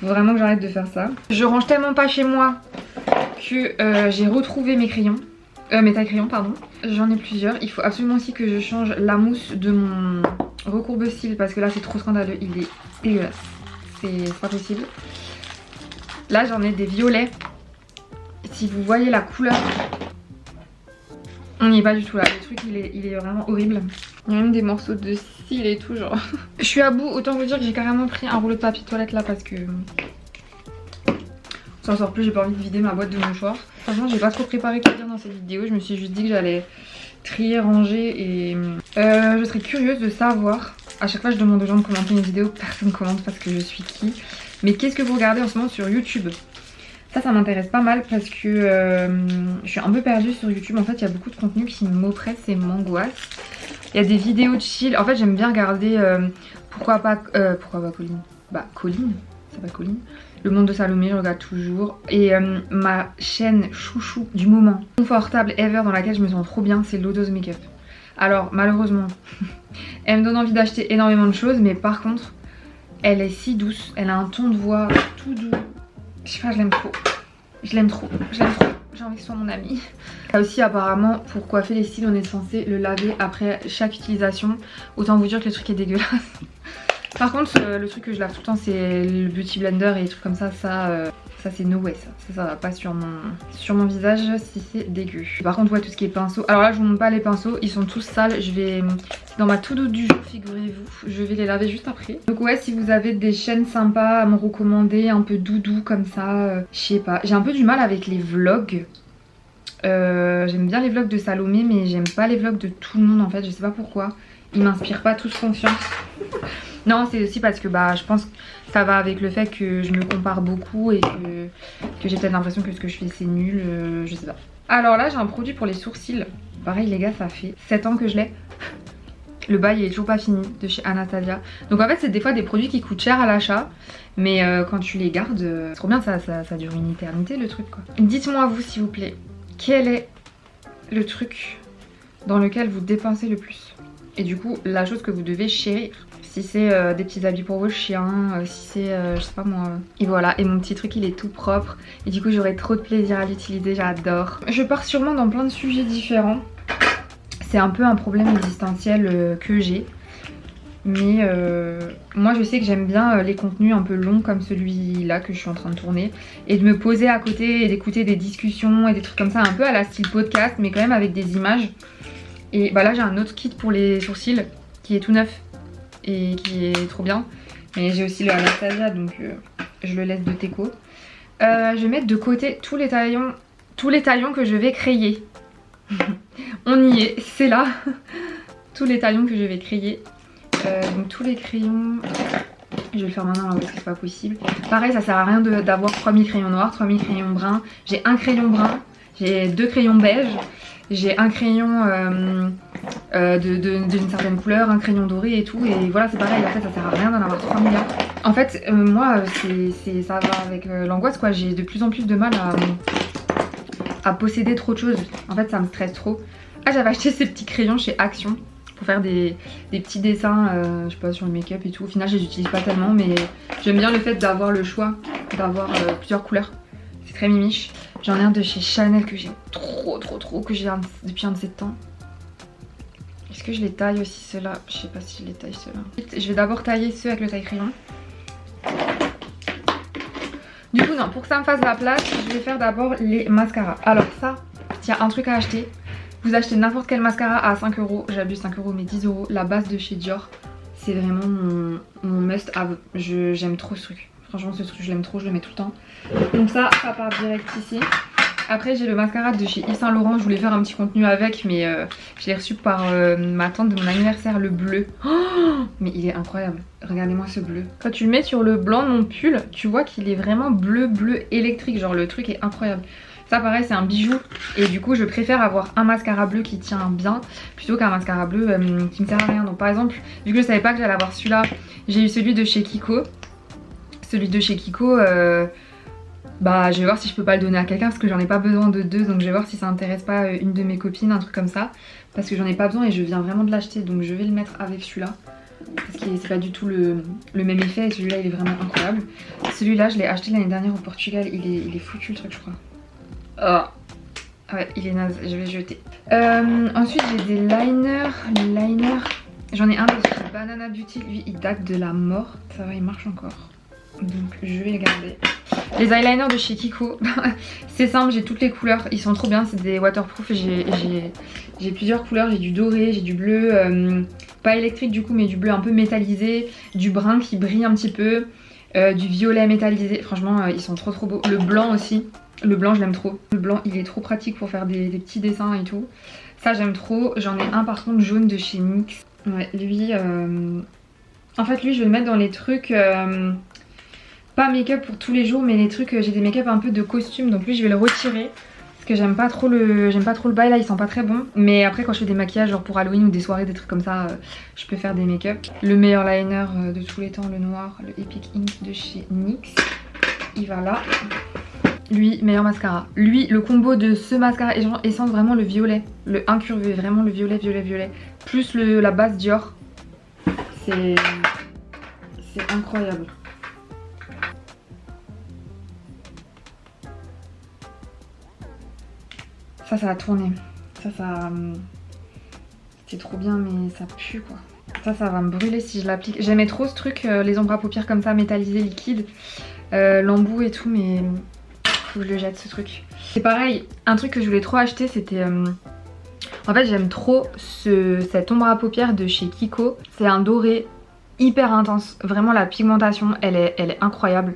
Faut vraiment que j'arrête de faire ça. Je range tellement pas chez moi que j'ai retrouvé mes crayons. Mes taille-crayons pardon. J'en ai plusieurs. Il faut absolument aussi que je change la mousse de mon recourbe-cils parce que là c'est trop scandaleux, il est dégueulasse. C'est pas possible. Là j'en ai des violets. Si vous voyez la couleur, on n'y est pas du tout là. Le truc il est vraiment horrible. Il y a même des morceaux de cils et tout genre. Je suis à bout, autant vous dire que j'ai carrément pris un rouleau de papier toilette là parce que on s'en sort plus, j'ai pas envie de vider ma boîte de mouchoirs. Franchement j'ai pas trop préparé quoi dire dans cette vidéo. Je me suis juste dit que j'allais trier, ranger et je serais curieuse de savoir. À chaque fois je demande aux gens de commenter mes vidéos, personne commente parce que je suis qui. Mais qu'est-ce que vous regardez en ce moment sur YouTube? Ça m'intéresse pas mal parce que je suis un peu perdue sur YouTube. En fait il y a beaucoup de contenu qui m'oppresse et m'angoisse. Il y a des vidéos de chill. En fait j'aime bien regarder pourquoi pas Colline. Bah Colline, c'est pas Colline. Le monde de Salomé, je regarde toujours. Et ma chaîne chouchou du moment, confortable ever, dans laquelle je me sens trop bien, c'est Lodo's Makeup. Alors malheureusement elle me donne envie d'acheter énormément de choses, mais par contre elle est si douce, elle a un ton de voix tout doux. Je sais pas, je l'aime trop. Je l'aime trop, j'ai envie que ce soit mon ami. Là aussi apparemment pour coiffer les cils on est censé le laver après chaque utilisation. Autant vous dire que le truc est dégueulasse. Par contre le truc que je lave tout le temps c'est le beauty blender et les trucs comme ça, ça Ça c'est no way ça va pas sur mon visage si c'est dégueu. Par contre ouais, tout ce qui est pinceau, alors là je vous montre pas les pinceaux, ils sont tous sales, je vais dans ma to-do du jour, figurez-vous, je vais les laver juste après. Donc ouais, si vous avez des chaînes sympas à me recommander, un peu doudou comme ça, je sais pas, j'ai un peu du mal avec les vlogs. J'aime bien les vlogs de Salomé mais j'aime pas les vlogs de tout le monde en fait, je sais pas pourquoi, ils m'inspirent pas tous confiance. Non, c'est aussi parce que bah je pense que ça va avec le fait que je me compare beaucoup et que j'ai peut-être l'impression que ce que je fais c'est nul, je sais pas. Alors là j'ai un produit pour les sourcils, pareil les gars, ça fait 7 ans que je l'ai. Le bail il est toujours pas fini, de chez Anastasia. Donc en fait c'est des fois des produits qui coûtent cher à l'achat, mais quand tu les gardes, c'est trop bien, ça dure une éternité le truc quoi. Dites-moi vous s'il vous plaît, quel est le truc dans lequel vous dépensez le plus? Et du coup la chose que vous devez chérir. Si c'est des petits habits pour vos chiens, si c'est je sais pas moi. Et voilà, et mon petit truc il est tout propre. Et du coup j'aurai trop de plaisir à l'utiliser, j'adore. Je pars sûrement dans plein de sujets différents. C'est un peu un problème existentiel que j'ai. Mais moi je sais que j'aime bien les contenus un peu longs comme celui-là que je suis en train de tourner. Et de me poser à côté et d'écouter des discussions et des trucs comme ça, un peu à la style podcast mais quand même avec des images. Et bah là j'ai un autre kit pour les sourcils qui est tout neuf et qui est trop bien. Mais j'ai aussi le Anastasia donc je le laisse de Teco. Je vais mettre de côté tous les taillons que je vais créer. On y est, c'est là. Tous les taillons que je vais créer. Donc tous les crayons, je vais le faire maintenant là parce que c'est pas possible. Pareil, ça sert à rien d'avoir 3000 crayons noirs, 3000 crayons bruns. J'ai un crayon brun, j'ai 2 crayons beige, j'ai un crayon d'une certaine couleur, un crayon doré et tout. Et voilà, c'est pareil, en fait ça sert à rien d'en avoir 3000. En fait moi ça va avec l'angoisse quoi, j'ai de plus en plus de mal à posséder trop de choses. En fait ça me stresse trop. Ah, j'avais acheté ces petits crayons chez Action pour faire des petits dessins, je sais pas, sur le make-up et tout. Au final je les utilise pas tellement mais j'aime bien le fait d'avoir le choix, d'avoir plusieurs couleurs. C'est très mimiche. J'en ai un de chez Chanel que j'aime trop, que j'ai depuis un de ces temps. Est-ce que je les taille aussi ceux-là? Je sais pas si je les taille ceux-là. Je vais d'abord tailler ceux avec le taille-crayon. Du coup non, pour que ça me fasse la place, je vais faire d'abord les mascaras. Alors ça, tiens, un truc à acheter. Vous achetez n'importe quel mascara à 5 €, j'abuse 5 € mais 10 €, la base de chez Dior, c'est vraiment mon must have. J'aime trop ce truc, franchement ce truc je l'aime trop, je le mets tout le temps. Donc ça part direct ici. Après j'ai le mascara de chez Yves Saint Laurent, je voulais faire un petit contenu avec mais je l'ai reçu par ma tante de mon anniversaire, le bleu. Oh, mais il est incroyable, regardez-moi ce bleu. Quand tu le mets sur le blanc de mon pull, tu vois qu'il est vraiment bleu électrique, genre le truc est incroyable. Ça pareil c'est un bijou et du coup je préfère avoir un mascara bleu qui tient bien plutôt qu'un mascara bleu qui me sert à rien. Donc par exemple, vu que je savais pas que j'allais avoir celui-là, j'ai eu celui de chez Kiko. Celui de chez Kiko, bah je vais voir si je peux pas le donner à quelqu'un parce que j'en ai pas besoin de deux. Donc je vais voir si ça intéresse pas une de mes copines, un truc comme ça. Parce que j'en ai pas besoin et je viens vraiment de l'acheter. Donc je vais le mettre avec celui-là. Parce que c'est pas du tout le même effet et celui-là il est vraiment incroyable. Celui-là je l'ai acheté l'année dernière au Portugal, il est foutu le truc je crois. Oh ouais, il est naze, je vais jeter. Ensuite j'ai des liners. J'en ai un de chez Banana Beauty, lui il date de la mort. Ça va, il marche encore. Donc je vais le garder. Les eyeliners de chez Kiko, c'est simple, j'ai toutes les couleurs, ils sont trop bien, c'est des waterproof. J'ai plusieurs couleurs, j'ai du doré, j'ai du bleu, pas électrique du coup mais du bleu un peu métallisé, du brun qui brille un petit peu, du violet métallisé. Franchement ils sont trop beaux. Le blanc aussi. Le blanc je l'aime trop. Le blanc il est trop pratique pour faire des petits dessins et tout. Ça j'aime trop. J'en ai un par contre jaune de chez NYX. Ouais lui en fait lui je vais le mettre dans les trucs pas make-up pour tous les jours mais les trucs j'ai des make-up un peu de costume. Donc lui je vais le retirer parce que j'aime pas trop le bail là, il sent pas très bon. Mais après quand je fais des maquillages genre pour Halloween ou des soirées, des trucs comme ça, je peux faire des make-up. Le meilleur liner de tous les temps, le noir, le Epic Ink de chez NYX. Il va là. Lui, meilleur mascara. Lui, le combo de ce mascara essence vraiment le violet. Le incurvé, vraiment le violet. Plus la base Dior. C'est incroyable. Ça a tourné. C'est trop bien mais ça pue quoi. Ça va me brûler si je l'applique. J'aimais trop ce truc, les ombres à paupières comme ça, métallisées, liquides. L'embout et tout mais faut que je le jette ce truc. C'est pareil, un truc que je voulais trop acheter c'était... En fait j'aime trop cette ombre à paupières de chez Kiko. C'est un doré hyper intense. Vraiment la pigmentation elle est incroyable.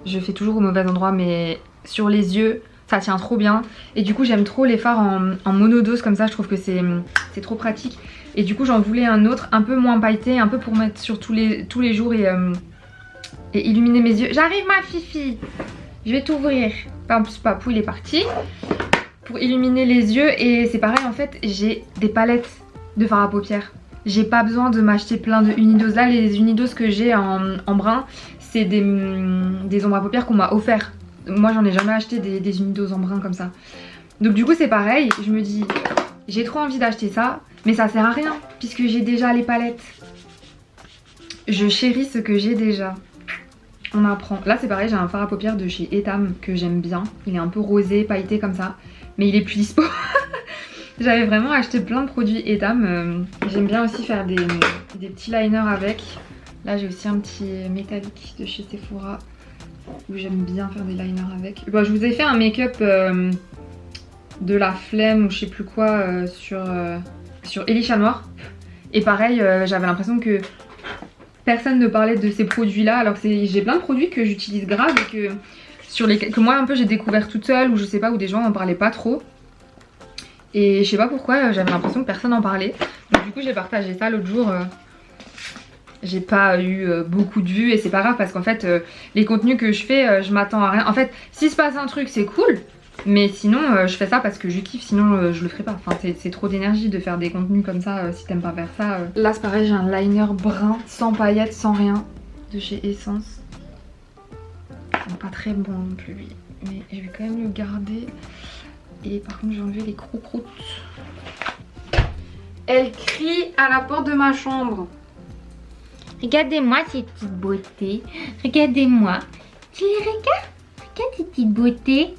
Je fais toujours au mauvais endroit mais sur les yeux ça tient trop bien. Et du coup j'aime trop les fards en monodose comme ça. Je trouve que c'est trop pratique. Et du coup j'en voulais un autre un peu moins pailleté. Un peu pour mettre sur tous les jours et illuminer mes yeux. J'arrive ma fifi. Je vais t'ouvrir. En plus Papou il est parti. Pour illuminer les yeux. Et c'est pareil en fait j'ai des palettes de fard à paupières. J'ai pas besoin de m'acheter plein de unidoses. Là les unidoses que j'ai en brun c'est des ombres à paupières qu'on m'a offert. Moi j'en ai jamais acheté des unidoses en brun comme ça. Donc du coup c'est pareil. Je me dis j'ai trop envie d'acheter ça. Mais ça sert à rien puisque j'ai déjà les palettes. Je chéris ce que j'ai déjà. On apprend. Là c'est pareil j'ai un fard à paupières de chez Etam que j'aime bien. Il est un peu rosé pailleté comme ça. Mais il est plus dispo. J'avais vraiment acheté plein de produits Etam. J'aime bien aussi faire des petits liners avec. Là j'ai aussi un petit métallique de chez Sephora où j'aime bien faire des liners avec. Bon, je vous ai fait un make-up de la flemme ou je sais plus quoi sur Elie Chat Noir. Et pareil j'avais l'impression que personne ne parlait de ces produits là alors que j'ai plein de produits que j'utilise grave et que moi un peu j'ai découvert toute seule ou je sais pas où des gens n'en parlaient pas trop. Et je sais pas pourquoi j'avais l'impression que personne n'en parlait. Donc du coup j'ai partagé ça l'autre jour. J'ai pas eu beaucoup de vues et c'est pas grave parce qu'en fait les contenus que je fais je m'attends à rien. En fait s'il se passe un truc c'est cool. Mais sinon je fais ça parce que je kiffe, sinon je le ferai pas. Enfin c'est trop d'énergie de faire des contenus comme ça si t'aimes pas faire ça. Là c'est pareil j'ai un liner brun sans paillettes, sans rien de chez Essence. C'est pas très bon non plus lui. Mais je vais quand même le garder. Et par contre j'ai enlevé les croûtes. Elle crie à la porte de ma chambre. Regardez-moi ces petites beautés. Regardez-moi. Tu les regardes? Regarde ces petites beautés.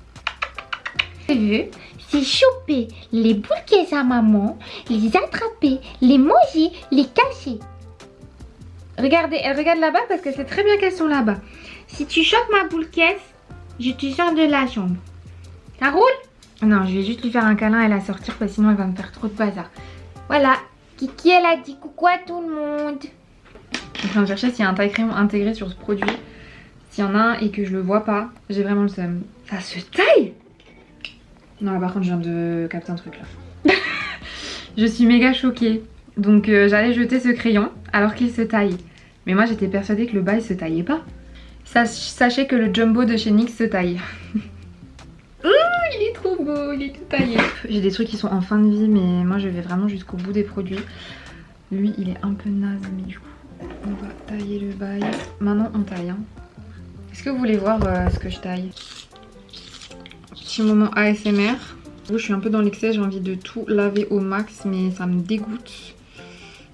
Je veux, c'est choper les boules caisses à maman, les attraper, les manger, les cacher. Regardez, elle regarde là-bas parce que c'est très bien qu'elles sont là-bas. Si tu chopes ma boule caisse, je te sors de la chambre. Ça roule? Non, je vais juste lui faire un câlin et la sortir parce que sinon elle va me faire trop de bazar. Voilà, Kiki elle a dit coucou à tout le monde. Je suis en train de chercher s'il y a un taille-crayon intégré sur ce produit. S'il y en a un et que je le vois pas, j'ai vraiment le seum. Ça se taille? Non là par contre je viens de capter un truc là. Je suis méga choquée. Donc j'allais jeter ce crayon alors qu'il se taille. Mais moi j'étais persuadée que le bas il se taillait pas. Sachez que le jumbo de chez NYX se taille. Il est trop beau, il est tout taillé. J'ai des trucs qui sont en fin de vie mais moi je vais vraiment jusqu'au bout des produits. Lui il est un peu naze mais du coup on va tailler le bail. Maintenant on taille hein. Est-ce que vous voulez voir ce que je taille? Petit moment ASMR. Je suis un peu dans l'excès, j'ai envie de tout laver au max mais ça me dégoûte.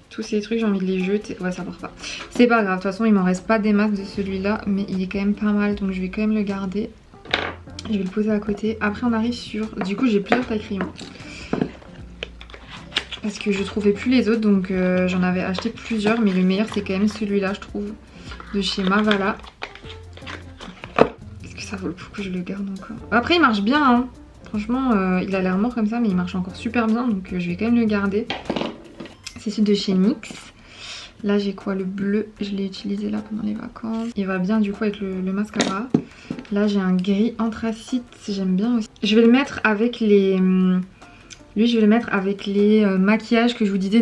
Tous ces trucs j'ai envie de les jeter. Ouais ça part pas. C'est pas grave, de toute façon il m'en reste pas des masses de celui-là mais il est quand même pas mal donc je vais quand même le garder. Je vais le poser à côté. Après on arrive sur... Du coup j'ai plusieurs tailles crayons. Parce que je trouvais plus les autres donc j'en avais acheté plusieurs. Mais le meilleur c'est quand même celui-là je trouve. De chez Mavala. Est-ce que ça vaut le coup que je le garde encore? Après il marche bien hein. Franchement il a l'air mort comme ça mais il marche encore super bien. Donc je vais quand même le garder. C'est celui de chez NYX. Là j'ai quoi? Le bleu, je l'ai utilisé là pendant les vacances. Il va bien du coup avec le mascara. Là j'ai un gris anthracite, j'aime bien aussi. Je vais le mettre avec les... Lui je vais le mettre avec les maquillages que je vous disais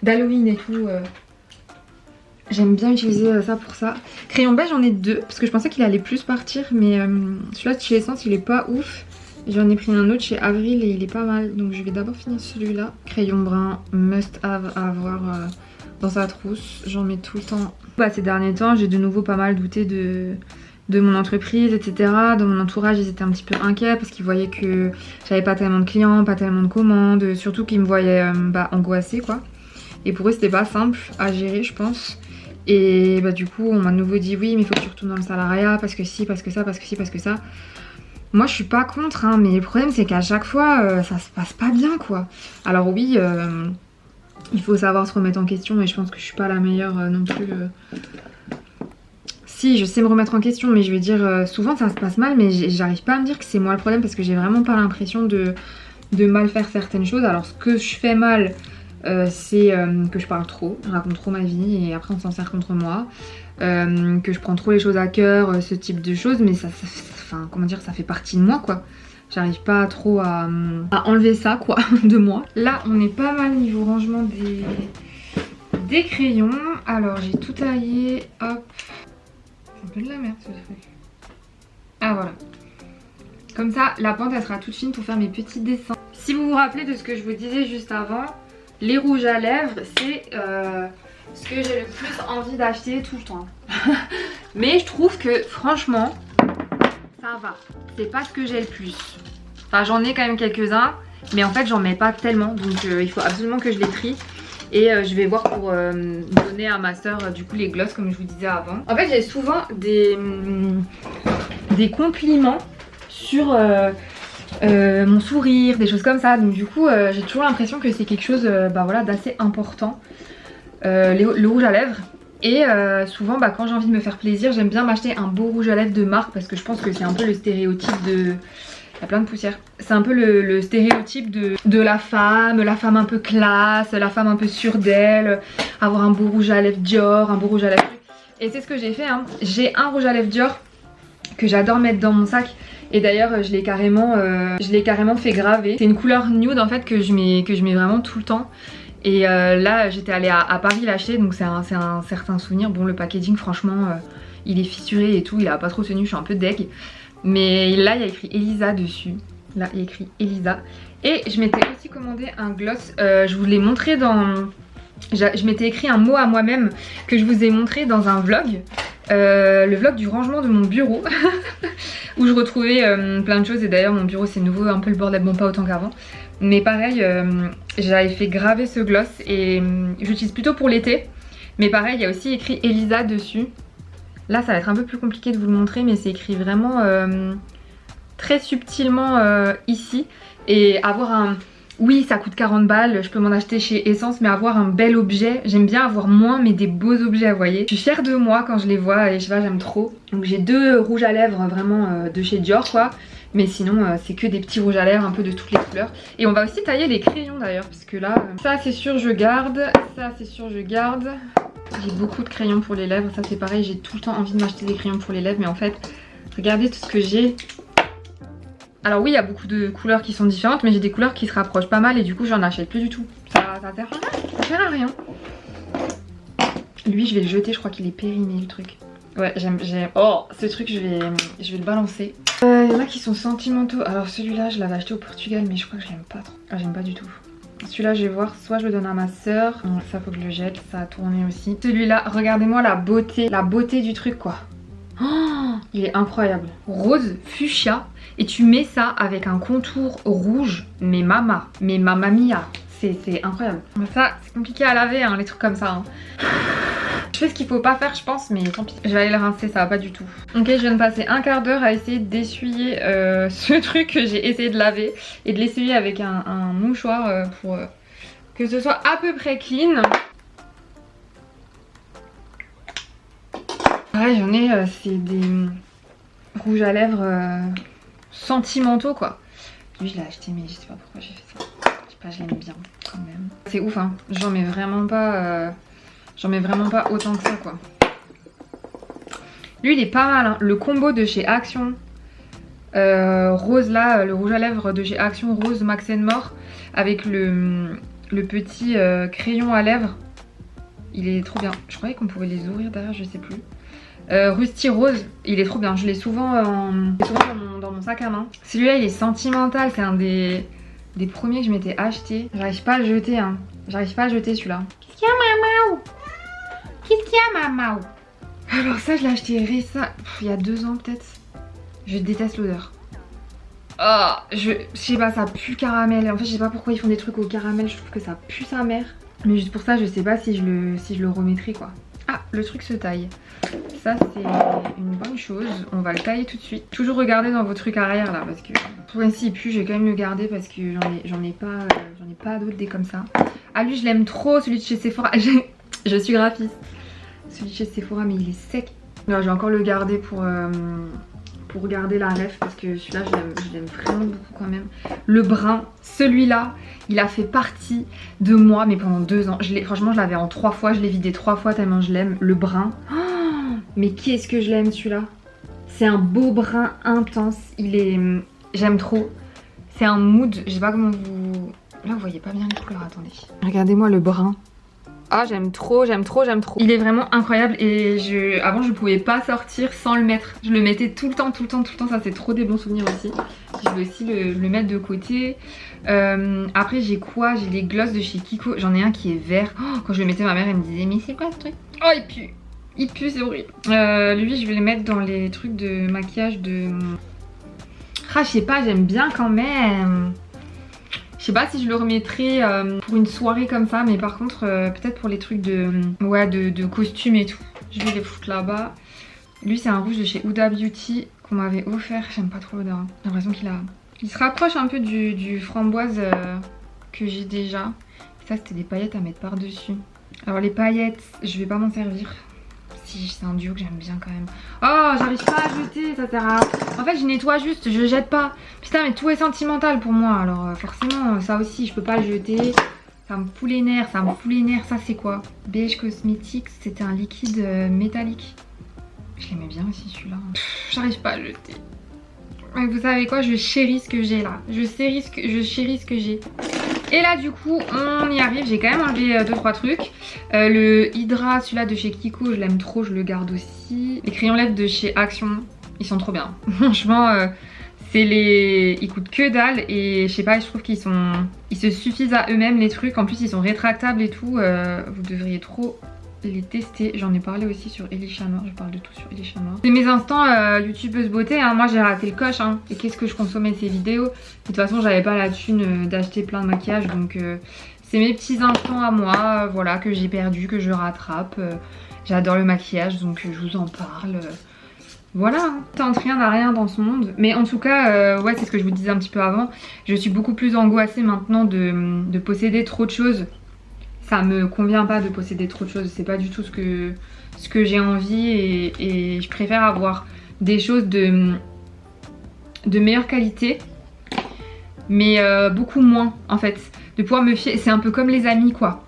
d'Halloween et tout. J'aime bien utiliser ça pour ça. Crayon beige j'en ai deux parce que je pensais qu'il allait plus partir. Mais celui-là de chez Essence il est pas ouf. J'en ai pris un autre chez Avril et il est pas mal. Donc je vais d'abord finir celui-là. Crayon brun, must have à avoir dans sa trousse. J'en mets tout le temps. Bah, ces derniers temps j'ai de nouveau pas mal douté de mon entreprise, etc. Dans mon entourage ils étaient un petit peu inquiets parce qu'ils voyaient que j'avais pas tellement de clients, pas tellement de commandes. Surtout qu'ils me voyaient angoissée quoi. Et pour eux c'était pas simple à gérer je pense. Et bah du coup on m'a de nouveau dit oui mais il faut que tu retournes dans le salariat parce que si, parce que ça, parce que si, parce que ça. Moi je suis pas contre hein, mais le problème c'est qu'à chaque fois ça se passe pas bien quoi. Alors oui il faut savoir se remettre en question et je pense que je suis pas la meilleure non plus. Si, je sais me remettre en question, mais je veux dire, souvent ça se passe mal, mais j'arrive pas à me dire que c'est moi le problème parce que j'ai vraiment pas l'impression de mal faire certaines choses. Alors ce que je fais mal, c'est que je parle trop, je raconte trop ma vie et après on s'en sert contre moi. Que je prends trop les choses à cœur, ce type de choses, mais enfin, comment dire, ça fait partie de moi quoi. J'arrive pas trop à enlever ça quoi de moi. Là on est pas mal niveau rangement des crayons. Alors j'ai tout taillé, hop. C'est un peu de la merde ce truc. Ah voilà. Comme ça la pente elle sera toute fine pour faire mes petits dessins. Si vous vous rappelez de ce que je vous disais juste avant, les rouges à lèvres c'est ce que j'ai le plus envie d'acheter tout le temps. Mais je trouve que franchement ça va. C'est pas ce que j'ai le plus. Enfin j'en ai quand même quelques-uns, mais en fait j'en mets pas tellement, donc il faut absolument que je les trie. Et je vais voir pour donner à ma soeur du coup les gloss comme je vous disais avant. En fait j'ai souvent des compliments sur mon sourire, des choses comme ça. Donc du coup j'ai toujours l'impression que c'est quelque chose voilà, d'assez important. Le rouge à lèvres. Et souvent quand j'ai envie de me faire plaisir, j'aime bien m'acheter un beau rouge à lèvres de marque parce que je pense que c'est un peu le stéréotype de... Il y a plein de poussière. C'est un peu le stéréotype de la femme un peu classe, la femme un peu sûre d'elle, avoir un beau rouge à lèvres Dior, un beau rouge à lèvres. Et c'est ce que j'ai fait hein. J'ai un rouge à lèvres Dior que j'adore mettre dans mon sac. Et d'ailleurs je l'ai carrément fait graver. C'est une couleur nude en fait que je mets vraiment tout le temps. Et là j'étais allée à Paris l'acheter, donc c'est un certain souvenir. Bon le packaging franchement il est fissuré et tout, il a pas trop tenu, je suis un peu deg. Mais là il y a écrit Elisa dessus. Là il y a écrit Elisa. Et je m'étais aussi commandé un gloss, je vous l'ai montré dans... Je m'étais écrit un mot à moi-même que je vous ai montré dans un vlog. Le vlog du rangement de mon bureau. Où je retrouvais plein de choses. Et d'ailleurs mon bureau c'est nouveau, un peu le bordel, bon pas autant qu'avant. Mais pareil j'avais fait graver ce gloss et j'utilise plutôt pour l'été. Mais pareil il y a aussi écrit Elisa dessus. Là ça va être un peu plus compliqué de vous le montrer, mais c'est écrit vraiment très subtilement ici. Et avoir un... Oui ça coûte 40 balles, je peux m'en acheter chez Essence, mais avoir un bel objet, j'aime bien avoir moins mais des beaux objets, vous voyez. Je suis fière de moi quand je les vois et je sais pas, j'aime trop. Donc j'ai deux rouges à lèvres vraiment de chez Dior quoi. Mais sinon c'est que des petits rouges à lèvres un peu de toutes les couleurs. Et on va aussi tailler les crayons d'ailleurs, parce que là ça c'est sûr je garde, ça c'est sûr je garde. J'ai beaucoup de crayons pour les lèvres, ça c'est pareil, j'ai tout le temps envie de m'acheter des crayons pour les lèvres. Mais en fait regardez tout ce que j'ai. Alors oui il y a beaucoup de couleurs qui sont différentes, mais j'ai des couleurs qui se rapprochent pas mal et du coup j'en achète plus du tout. Ça sert à rien. Lui je vais le jeter, je crois qu'il est périmé le truc. Ouais j'aime... Oh ce truc je vais le balancer. Il y en a qui sont sentimentaux. Alors celui-là je l'avais acheté au Portugal mais je crois que je l'aime pas trop. Ah j'aime pas du tout. Celui-là je vais voir, soit je le donne à ma soeur. Ça faut que je le jette, ça a tourné aussi. Celui-là, regardez-moi la beauté du truc quoi. Oh, il est incroyable. Rose fuchsia. Et tu mets ça avec un contour rouge. Mais mamma mia. C'est incroyable. Ça c'est compliqué à laver hein, les trucs comme ça hein. Je fais ce qu'il faut pas faire je pense, mais tant pis. Je vais aller le rincer, ça va pas du tout. Ok je viens de passer un quart d'heure à essayer d'essuyer ce truc que j'ai essayé de laver. Et de l'essuyer avec un mouchoir pour que ce soit à peu près clean. Ouais j'en ai, c'est des rouges à lèvres sentimentaux quoi. Lui je l'ai acheté mais je sais pas pourquoi j'ai fait ça. Je sais pas, je l'aime bien quand même. C'est ouf hein, j'en mets vraiment pas autant que ça quoi. Lui il est pas mal hein. Le combo de chez Action rose là, le rouge à lèvres de chez Action rose Max & More avec le petit crayon à lèvres. Il est trop bien. Je croyais qu'on pouvait les ouvrir derrière, je sais plus. Rusty Rose, il est trop bien. Je l'ai souvent, dans mon sac à main. Celui-là il est sentimental, c'est un des premiers que je m'étais acheté. J'arrive pas à le jeter hein. J'arrive pas à le jeter celui-là. Qu'est-ce qu'il y a maman? Qu'est-ce qu'il y a maman? Alors ça je l'ai acheté récemment, il y a 2 ans peut-être. Je déteste l'odeur. Oh, je sais pas, ça pue caramel. En fait je sais pas pourquoi ils font des trucs au caramel, je trouve que ça pue sa mère. Mais juste pour ça je sais pas si je le remettrai quoi. Ah le truc se taille. Ça c'est une bonne chose, on va le tailler tout de suite. Toujours regarder dans vos trucs arrière là parce que pour ainsi il pue, je vais quand même le garder parce que j'en ai pas d'autres des comme ça. Ah lui je l'aime trop, celui de chez Sephora. Je suis graphiste. Celui de chez Sephora mais il est sec. Non, je vais encore le garder pour garder la ref parce que celui-là je l'aime vraiment beaucoup quand même. Le brun, celui-là, il a fait partie de moi mais pendant 2 ans. Franchement je l'avais en 3 fois, je l'ai vidé 3 fois tellement je l'aime. Le brun, oh, mais qu'est-ce que je l'aime celui-là. C'est un beau brun intense, j'aime trop. C'est un mood, je sais pas comment vous... Là vous voyez pas bien les couleurs, attendez. Regardez-moi le brun. Ah j'aime trop, j'aime trop, j'aime trop. Il est vraiment incroyable et avant je pouvais pas sortir sans le mettre. Je le mettais tout le temps, ça c'est trop des bons souvenirs aussi. Je vais aussi le mettre de côté. Après j'ai quoi? J'ai des gloss de chez Kiko, j'en ai un qui est vert. Oh, quand je le mettais ma mère elle me disait mais c'est quoi ce truc? Oh il pue c'est horrible. Lui je vais le mettre dans les trucs de maquillage de... Ah je sais pas, j'aime bien quand même. Je sais pas si je le remettrai pour une soirée comme ça, mais par contre peut-être pour les trucs de costumes et tout. Je vais les foutre là-bas. Lui c'est un rouge de chez Huda Beauty qu'on m'avait offert. J'aime pas trop l'odeur. Hein. J'ai l'impression qu'il se rapproche un peu du framboise que j'ai déjà. Ça c'était des paillettes à mettre par-dessus. Alors les paillettes, je vais pas m'en servir. Si c'est un duo que j'aime bien quand même. Oh j'arrive pas à jeter, ça sert à... En fait je nettoie juste, je jette pas. Putain mais tout est sentimental pour moi. Alors forcément ça aussi je peux pas le jeter. Ça me fout les nerfs, ça me fout les nerfs. Ça c'est quoi? Beige Cosmetics, c'était un liquide métallique. Je l'aimais bien aussi celui-là. J'arrive pas à le jeter. Mais vous savez quoi, je chéris ce que j'ai là. Je chéris ce que j'ai. Et là du coup on y arrive, j'ai quand même enlevé 2-3 trucs. Le Hydra, celui-là de chez Kiko, je l'aime trop, je le garde aussi. Les crayons lèvres de chez Action, ils sont trop bien. Franchement, ils coûtent que dalle et je sais pas, je trouve ils se suffisent à eux-mêmes les trucs. En plus ils sont rétractables et tout, vous devriez trop les tester. J'en ai parlé aussi sur Elie Chamor, je parle de tout sur Elie Chamor. C'est mes instants youtubeuse beauté, hein. Moi j'ai raté le coche hein. Et qu'est-ce que je consommais ces vidéos. De toute façon j'avais pas la thune d'acheter plein de maquillage donc c'est mes petits instants à moi, voilà, que j'ai perdu, que je rattrape. J'adore le maquillage donc je vous en parle. Voilà, hein. Tente rien n'a rien dans ce monde. Mais en tout cas, ouais c'est ce que je vous disais un petit peu avant. Je suis beaucoup plus angoissée maintenant de posséder trop de choses. Ça me convient pas de posséder trop de choses, c'est pas du tout ce que j'ai envie et je préfère avoir des choses de meilleure qualité mais beaucoup moins en fait. De pouvoir me fier, c'est un peu comme les amis quoi.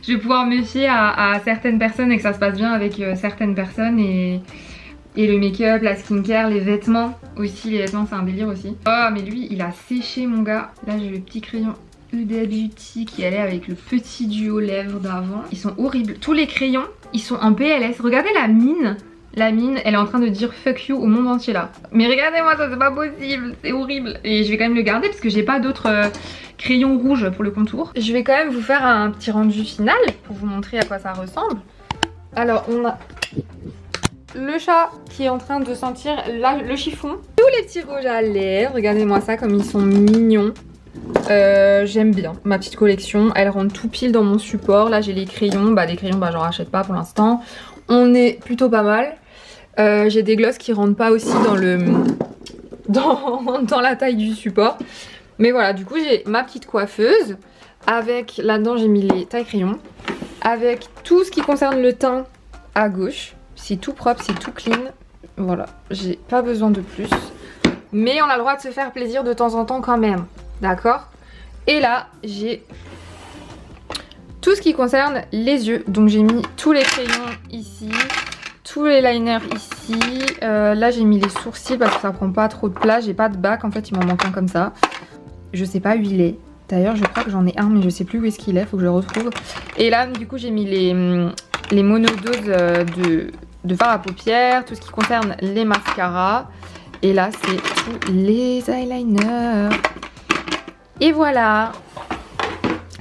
Je vais pouvoir me fier à certaines personnes et que ça se passe bien avec certaines personnes et le make-up, la skincare, les vêtements aussi, les vêtements c'est un délire aussi. Oh mais lui il a séché mon gars, là j'ai le petit crayon Huda Beauty qui allait avec le petit duo lèvres d'avant. Ils sont horribles. Tous les crayons, ils sont en PLS. Regardez la mine. La mine, elle est en train de dire fuck you au monde entier là. Mais regardez-moi ça, c'est pas possible. C'est horrible. Et je vais quand même le garder parce que j'ai pas d'autres crayons rouges pour le contour. Je vais quand même vous faire un petit rendu final pour vous montrer à quoi ça ressemble. Alors on a le chat qui est en train de sentir le chiffon. Tous les petits rouges à lèvres. Regardez-moi ça comme ils sont mignons. J'aime bien ma petite collection, elle rentre tout pile dans mon support. Là j'ai les crayons, des crayons j'en rachète pas pour l'instant. On est plutôt pas mal. J'ai des glosses qui rentrent pas aussi dans la taille du support. Mais voilà, du coup j'ai ma petite coiffeuse avec, là-dedans j'ai mis les tailles crayons, avec tout ce qui concerne le teint à gauche. C'est tout propre, c'est tout clean. Voilà, j'ai pas besoin de plus. Mais on a le droit de se faire plaisir de temps en temps quand même. D'accord? Et là, j'ai tout ce qui concerne les yeux. Donc j'ai mis tous les crayons ici, tous les liners ici. Là, j'ai mis les sourcils parce que ça prend pas trop de place. J'ai pas de bac, en fait, il m'en manque un comme ça. Je sais pas où il est. D'ailleurs, je crois que j'en ai un, mais je sais plus où est-ce qu'il est. Faut que je le retrouve. Et là, du coup, j'ai mis les monodoses de fard à paupières, tout ce qui concerne les mascaras. Et là, c'est tous les eyeliners. Et voilà,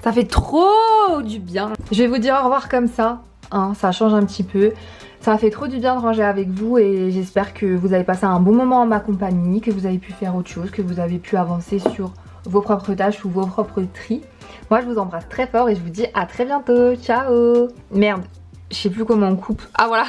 ça fait trop du bien. Je vais vous dire au revoir comme ça, hein, ça change un petit peu. Ça fait trop du bien de ranger avec vous et j'espère que vous avez passé un bon moment en ma compagnie, que vous avez pu faire autre chose, que vous avez pu avancer sur vos propres tâches ou vos propres tris. Moi je vous embrasse très fort et je vous dis à très bientôt, ciao. Merde, je sais plus comment on coupe. Ah voilà.